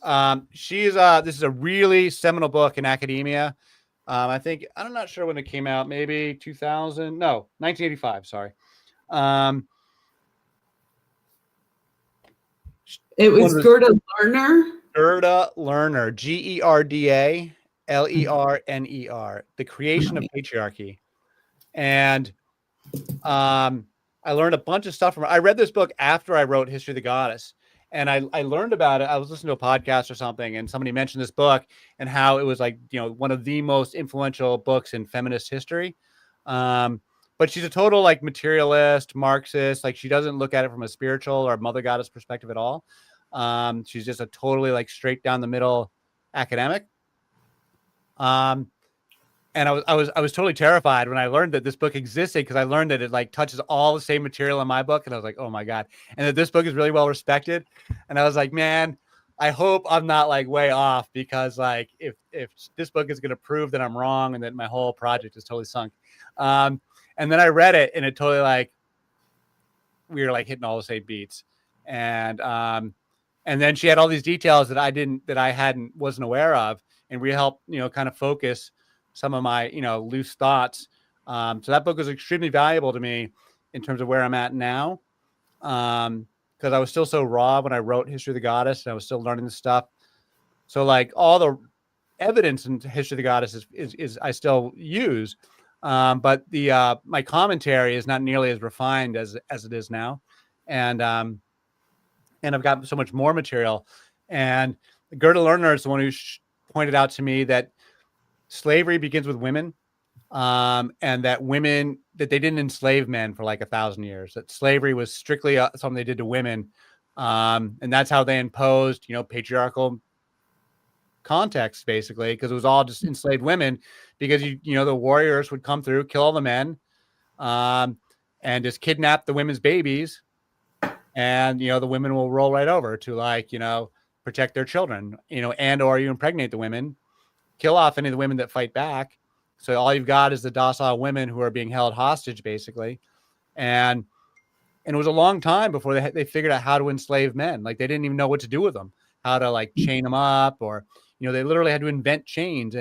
Speaker 1: This is a really seminal book in academia. I'm not sure when it came out, maybe 1985. Sorry.
Speaker 4: It was Gerda Lerner.
Speaker 1: Gerda Lerner, Gerda Lerner, The Creation of Patriarchy. And I learned a bunch of stuff from her. I read this book after I wrote History of the Goddess. And I learned about it. I was listening to a podcast or something, and somebody mentioned this book and how it was like, one of the most influential books in feminist history. But she's a total like materialist, Marxist. Like she doesn't look at it from a spiritual or mother goddess perspective at all. She's just a totally like straight down the middle academic. And I was totally terrified when I learned that this book existed, because I learned that it like touches all the same material in my book, and I was like, oh my God, and that this book is really well respected. And I was like, man, I hope I'm not like way off, because like if this book is going to prove that I'm wrong and that my whole project is totally sunk. And then I read it, and it totally like we were like hitting all the same beats, and then she had all these details that I wasn't aware of, and we helped kind of focus some of my, loose thoughts. So that book was extremely valuable to me in terms of where I'm at now. Because I was still so raw when I wrote History of the Goddess, and I was still learning this stuff. So like all the evidence in History of the Goddess is I still use. But my commentary is not nearly as refined as it is now. And I've got so much more material. And Gerda Lerner is the one who pointed out to me that slavery begins with women, and that they didn't enslave men for like 1,000 years, that slavery was strictly something they did to women. And that's how they imposed, patriarchal context, basically, because it was all just enslaved women, because, the warriors would come through, kill all the men, and just kidnap the women's babies. And, the women will roll right over to like, protect their children, and, or you impregnate the women, kill off any of the women that fight back. So all you've got is the docile women who are being held hostage, basically. And it was a long time before they figured out how to enslave men. Like they didn't even know what to do with them, how to like chain them up, or, they literally had to invent chains.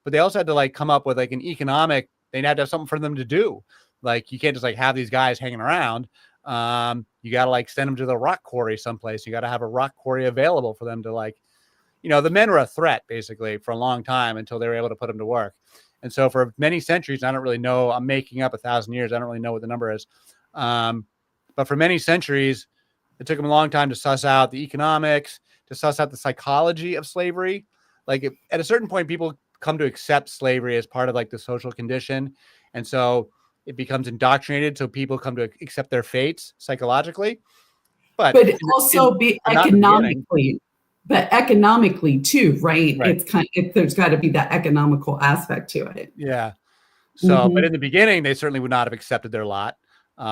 Speaker 1: But they also had to like come up with like an economic, they had to have something for them to do. Like you can't just like have these guys hanging around. You got to like send them to the rock quarry someplace. You got to have a rock quarry available for them to like, the men were a threat basically for a long time until they were able to put them to work. And so for many centuries, I don't really know, I'm making up 1,000 years. I don't really know what the number is. But for many centuries, it took them a long time to suss out the economics, to suss out the psychology of slavery. Like at a certain point, people come to accept slavery as part of like the social condition. And so it becomes indoctrinated. So people come to accept their fates psychologically. But
Speaker 4: also be economically. But economically too, right? It's there's got to be that economical aspect to it.
Speaker 1: Yeah. So, but in the beginning, they certainly would not have accepted their lot.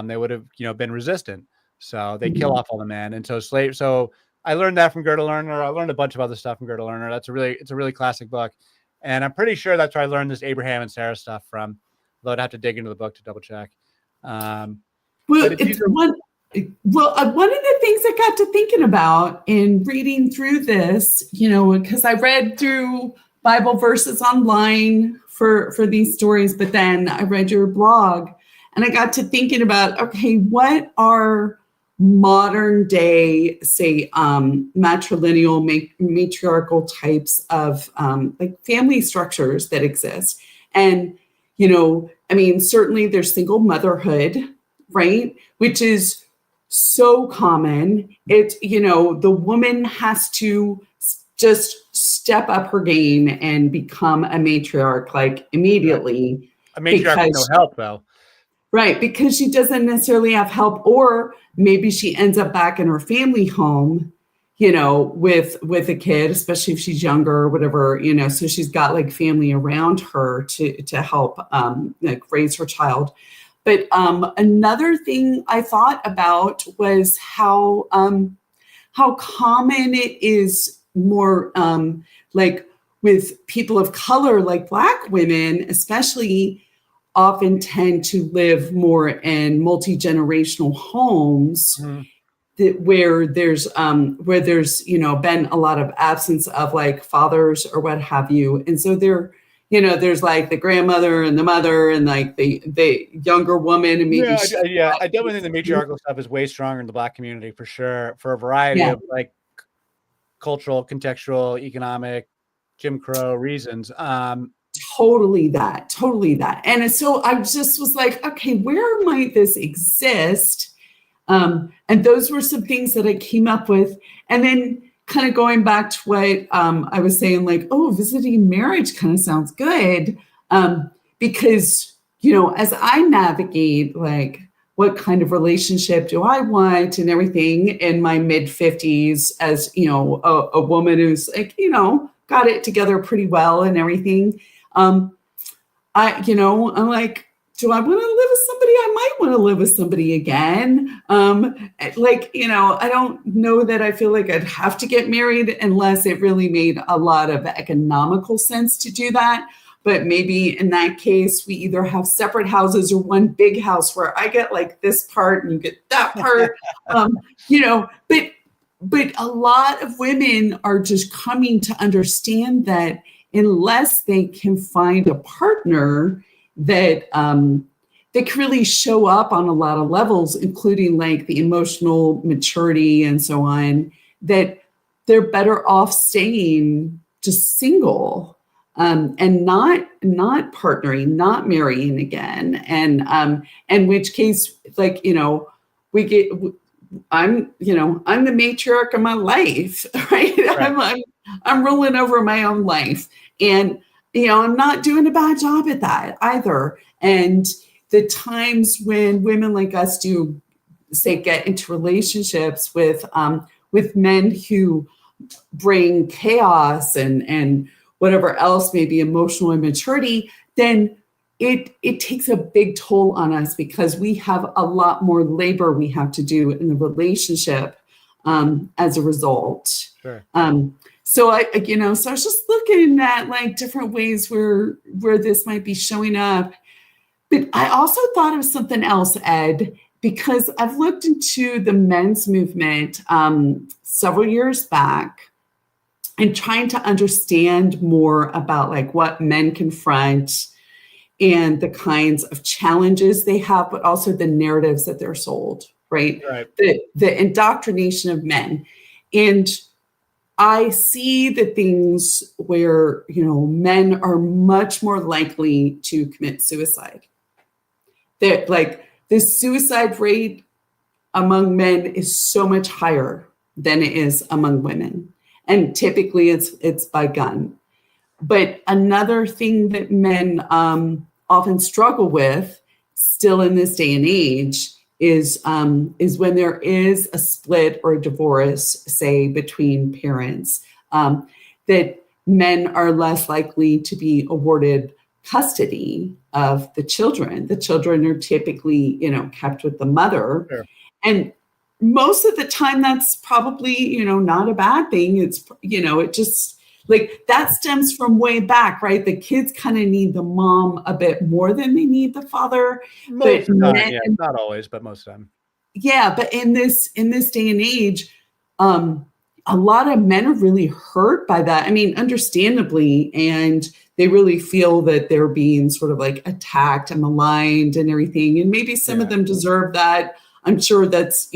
Speaker 1: They would have, been resistant. So they kill off all the men. And so so I learned that from Gerda Lerner. I learned a bunch of other stuff from Gerda Lerner. It's a really classic book. And I'm pretty sure that's where I learned this Abraham and Sarah stuff from, though I'd have to dig into the book to double check.
Speaker 4: Well, one of the things I got to thinking about in reading through this, because I read through Bible verses online for these stories, but then I read your blog and I got to thinking about, okay, what are modern day, say, matrilineal, matriarchal types of like family structures that exist? And, certainly there's single motherhood, right? Which is so common. The woman has to just step up her game and become a matriarch, like immediately.
Speaker 1: A matriarch with no help, though.
Speaker 4: Right, because she doesn't necessarily have help, or maybe she ends up back in her family home, with a kid, especially if she's younger or whatever, so she's got like family around her to help like raise her child. But another thing I thought about was how common it is more like with people of color, like Black women, especially, often tend to live more in multi-generational homes where there's been a lot of absence of like fathers or what have you. And so there's like the grandmother and the mother and like the younger woman and maybe
Speaker 1: I definitely think the matriarchal stuff is way stronger in the Black community for sure, for a variety of like cultural, contextual, economic, Jim Crow reasons.
Speaker 4: Totally that. And so I just was like, okay, where might this exist? And those were some things that I came up with. And then kind of going back to what I was saying, like, visiting marriage kind of sounds good. Because, as I navigate, like, what kind of relationship do I want and everything in my mid 50s as, a woman who's like, got it together pretty well and everything. I'm like, do I want to live with somebody? I might want to live with somebody again. I don't know that I feel like I'd have to get married unless it really made a lot of economical sense to do that. But maybe in that case, we either have separate houses or one big house where I get like this part and you get that part, but a lot of women are just coming to understand that unless they can find a partner that can really show up on a lot of levels, including like the emotional maturity and so on, that they're better off staying just single and not partnering, not marrying again. And in which case, like, I'm the matriarch of my life, right? I'm ruling over my own life. And, I'm not doing a bad job at that either. And the times when women like us do, say, get into relationships with men who bring chaos and whatever else, maybe emotional immaturity, then it takes a big toll on us because we have a lot more labor we have to do in the relationship as a result.
Speaker 1: Sure.
Speaker 4: So I was just looking at like different ways where this might be showing up. But I also thought of something else, Ed, because I've looked into the men's movement several years back and trying to understand more about like what men confront and the kinds of challenges they have, but also the narratives that they're sold, right? The indoctrination of men. And I see the things where, men are much more likely to commit suicide. That like the suicide rate among men is so much higher than it is among women. And typically it's by gun. But another thing that men often struggle with still in this day and age is when there is a split or a divorce, say, between parents, that men are less likely to be awarded custody of the children. The children are typically, kept with the mother.
Speaker 1: Sure.
Speaker 4: And most of the time that's probably, not a bad thing. It's, it just like that stems from way back, right? The kids kind of need the mom a bit more than they need the father.
Speaker 1: Most of the time, yeah, not always, but most of the time.
Speaker 4: Yeah, but in this day and age, a lot of men are really hurt by that. I mean, understandably, and they really feel that they're being sort of like attacked and maligned and everything. And maybe some of them deserve that. I'm sure that's,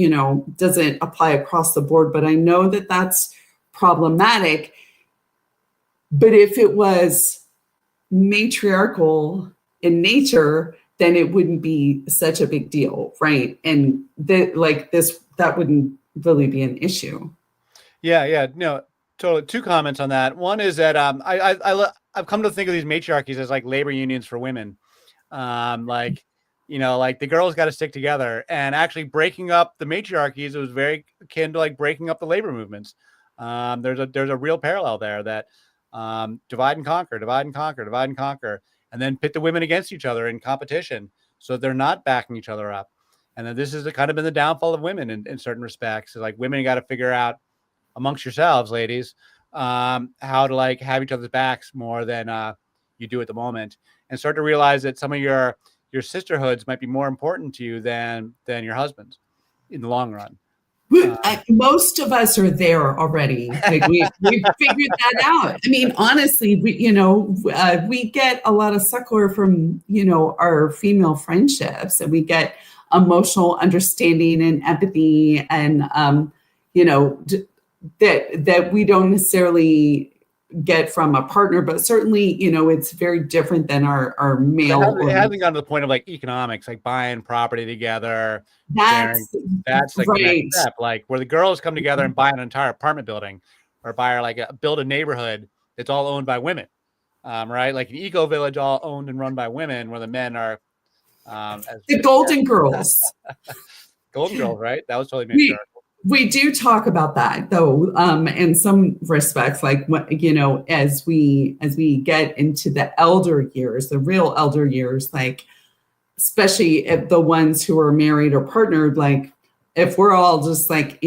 Speaker 4: doesn't apply across the board, but I know that that's problematic. But if it was matriarchal in nature, then it wouldn't be such a big deal, right? And that wouldn't really be an issue.
Speaker 1: Yeah, no, totally. Two comments on that. One is that I've come to think of these matriarchies as like labor unions for women. Like the girls got to stick together, and actually breaking up the matriarchies, it was very akin to like breaking up the labor movements. There's a real parallel there that divide and conquer, divide and conquer, divide and conquer, and then pit the women against each other in competition, so they're not backing each other up. And then this has kind of been the downfall of women in certain respects. So like women got to figure out amongst yourselves, ladies, how to like have each other's backs more than you do at the moment, and start to realize that some of your sisterhoods might be more important to you than your husbands in the long run.
Speaker 4: Most of us are there already. Like we figured that out. I mean, honestly, we get a lot of succor from, our female friendships, and we get emotional understanding and empathy, and, that we don't necessarily get from a partner, but certainly, it's very different than our male.
Speaker 1: It hasn't gotten to the point of like economics, like buying property together. That's like
Speaker 4: right.
Speaker 1: the next step, like where the girls come together and buy an entire apartment building, or build a neighborhood that's all owned by women, right? Like an eco village, all owned and run by women, where the men are
Speaker 4: the golden girls.
Speaker 1: Golden girls, right? That was totally matriarchal.
Speaker 4: We do talk about that though, in some respects, like as we get into the elder years, the real elder years, like especially if the ones who are married or partnered, like if we're all just like,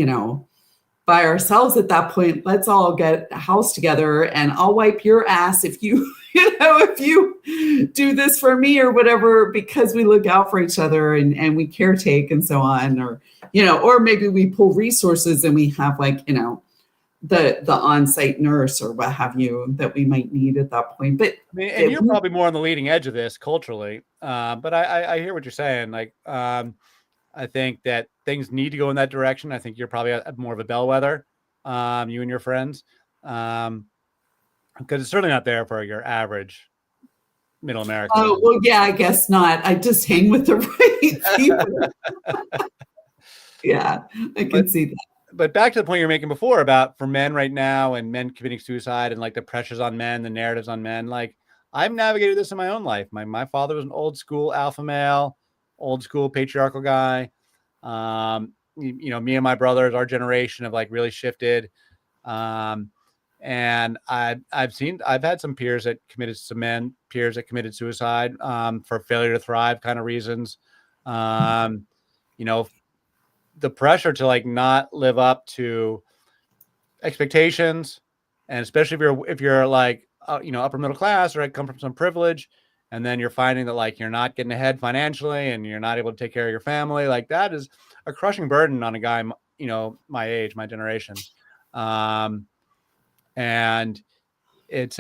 Speaker 4: by ourselves at that point, let's all get a house together, and I'll wipe your ass if you, if you do this for me or whatever, because we look out for each other and we caretake and so on, or maybe we pull resources and we have like, the on-site nurse or what have you that we might need at that point. But
Speaker 1: I mean, and you're probably more on the leading edge of this culturally. But I hear what you're saying. Like, I think that things need to go in that direction. I think you're probably more of a bellwether, you and your friends, because it's certainly not there for your average middle American.
Speaker 4: Oh, well, yeah, I guess not. I just hang with the right people. Yeah, I can see that.
Speaker 1: But back to the point you're making before about for men right now and men committing suicide and like the pressures on men, the narratives on men, like I've navigated this in my own life. My father was an old school alpha male, old school patriarchal guy. Me and my brothers, our generation have like really shifted. And I've had some peers that committed suicide, for failure to thrive kind of reasons. The pressure to like not live up to expectations, and especially if you're like, upper middle class, or come from some privilege, and then you're finding that like you're not getting ahead financially and you're not able to take care of your family, like that is a crushing burden on a guy, my age, my generation. And it's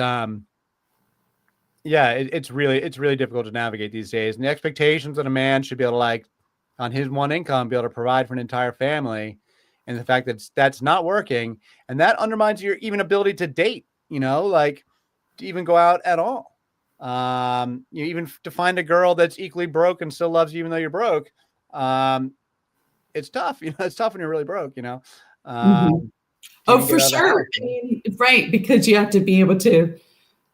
Speaker 1: it's really difficult to navigate these days. And the expectations that a man should be able to, like, on his one income, be able to provide for an entire family, and the fact that that's not working, and that undermines your even ability to date, like to even go out at all. Even to find a girl that's equally broke and still loves you even though you're broke. It's tough. It's tough when you're really broke,
Speaker 4: Mm-hmm. Oh, for sure. I mean, right. Because you have to be able to,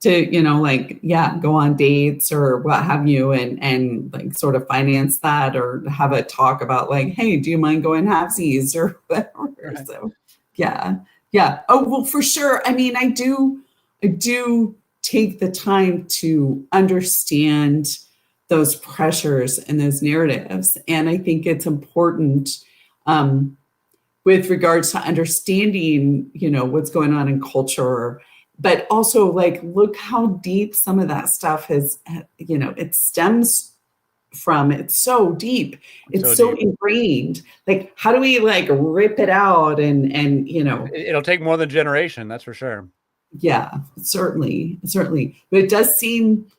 Speaker 4: go on dates or what have you, and like sort of finance that, or have a talk about like, hey, do you mind going halfsies or whatever? Right. So, yeah. Oh, well, for sure. I mean, I do take the time to understand those pressures and those narratives. And I think it's important with regards to understanding, what's going on in culture, but also like, look how deep some of that stuff has, it stems from. It's so deep. It's so ingrained. Like, how do we like rip it out? And
Speaker 1: it'll take more than a generation. That's for sure.
Speaker 4: Yeah, certainly. But it does seem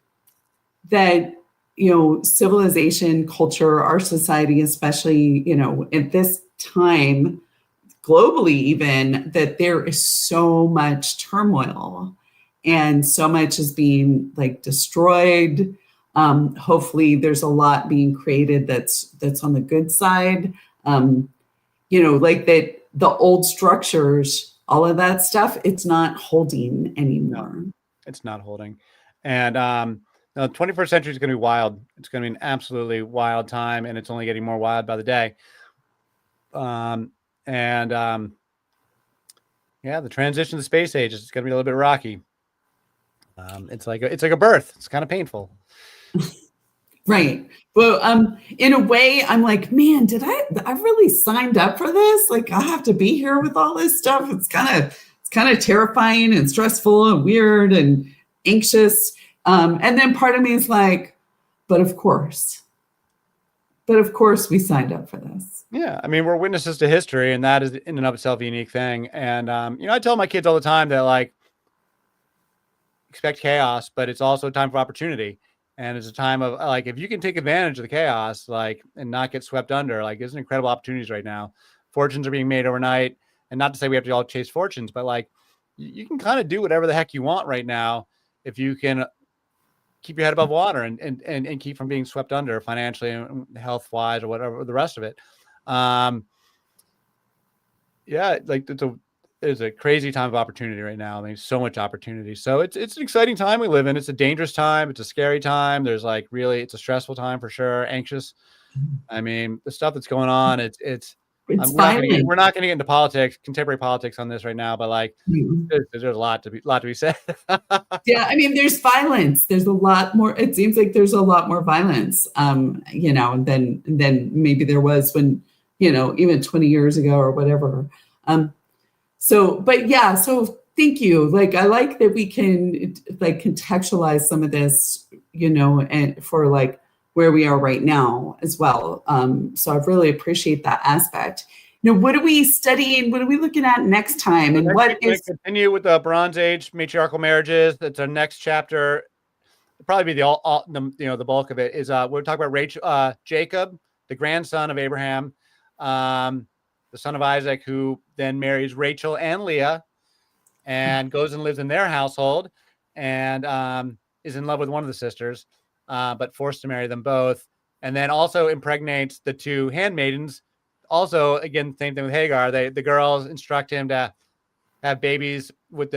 Speaker 4: that, civilization, culture, our society, especially, at this time, globally even, that there is so much turmoil and so much is being like destroyed. Hopefully there's a lot being created that's on the good side. Like that, the old structures, all of that stuff, it's not holding anymore.
Speaker 1: No, it's not holding. And the 21st century is going to be wild. It's going to be an absolutely wild time, and it's only getting more wild by the day. The transition to the space age is going to be a little bit rocky. It's like a birth. It's kind of painful.
Speaker 4: Right. Well, in a way, I'm like, man, I really signed up for this? Like, I have to be here with all this stuff. It's kind of terrifying and stressful and weird and anxious. And then part of me is like, but of course we signed up for this.
Speaker 1: Yeah. I mean, we're witnesses to history, and that is in and of itself a unique thing. And, I tell my kids all the time that like, expect chaos, but it's also a time for opportunity. And it's a time of like, if you can take advantage of the chaos, like, and not get swept under, like, there's incredible opportunities right now. Fortunes are being made overnight, and not to say we have to all chase fortunes, but like, you can kind of do whatever the heck you want right now if you can keep your head above water and keep from being swept under financially and health wise or whatever the rest of it. Like it's a crazy time of opportunity right now. I mean, so much opportunity. So it's an exciting time we live in. It's a dangerous time. It's a scary time. There's like it's a stressful time for sure. Anxious. I mean, the stuff that's going on, we're not going to get into politics, contemporary politics on this right now, but like there's a lot to be said.
Speaker 4: Yeah. I mean, there's violence. There's a lot more. It seems like there's a lot more violence, than maybe there was when, even 20 years ago or whatever. So thank you. Like, I like that we can like contextualize some of this, and for like where we are right now as well. So I really appreciate that aspect. What are we studying? What are we looking at next time? And what is
Speaker 1: continue with the Bronze Age matriarchal marriages? That's our next chapter. It'll probably be the bulk of it is we'll talk about Jacob, the grandson of Abraham, the son of Isaac, who then marries Rachel and Leah and goes and lives in their household and is in love with one of the sisters, but forced to marry them both. And then also impregnates the two handmaidens. Also, again, same thing with Hagar. The girls instruct him to have babies with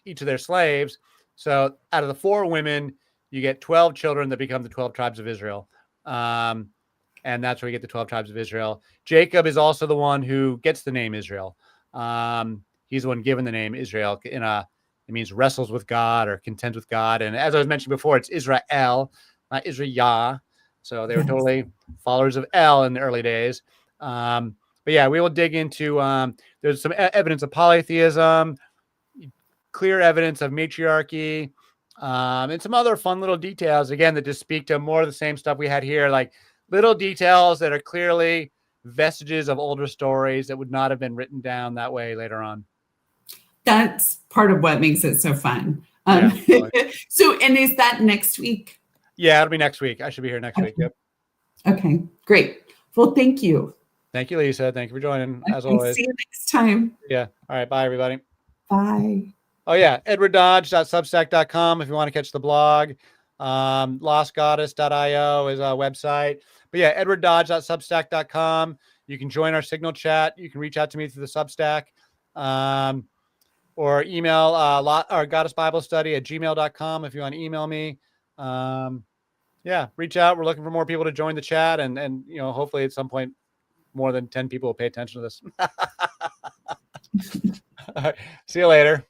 Speaker 1: each of their slaves. So out of the 4 women, you get 12 children that become the 12 tribes of Israel. And that's where we get the 12 tribes of Israel. Jacob is also the one who gets the name Israel. He's the one given the name Israel. It means wrestles with God or contends with God. And as I was mentioning before, it's Israel, not Israel. So they were totally followers of El in the early days. But yeah, we will dig into, there's some evidence of polytheism, clear evidence of matriarchy, and some other fun little details, again, that just speak to more of the same stuff we had here, like little details that are clearly vestiges of older stories that would not have been written down that way later on.
Speaker 4: That's part of what makes it so fun. So, and is that next week?
Speaker 1: Yeah, it'll be next week. I should be here next week. Yep.
Speaker 4: Okay, great. Well, thank you.
Speaker 1: Thank you, Lisa. Thank you for joining, as always.
Speaker 4: See you next time.
Speaker 1: Yeah. All right. Bye, everybody.
Speaker 4: Bye.
Speaker 1: Oh, yeah. edwarddodge.substack.com if you want to catch the blog. lostgoddess.io is our website. But yeah, edwarddodge.substack.com. You can join our Signal chat. You can reach out to me through the Substack. Or email our goddessbiblestudy@gmail.com if you want to email me. Reach out. We're looking for more people to join the chat, and hopefully at some point more than 10 people will pay attention to this. All right. See you later.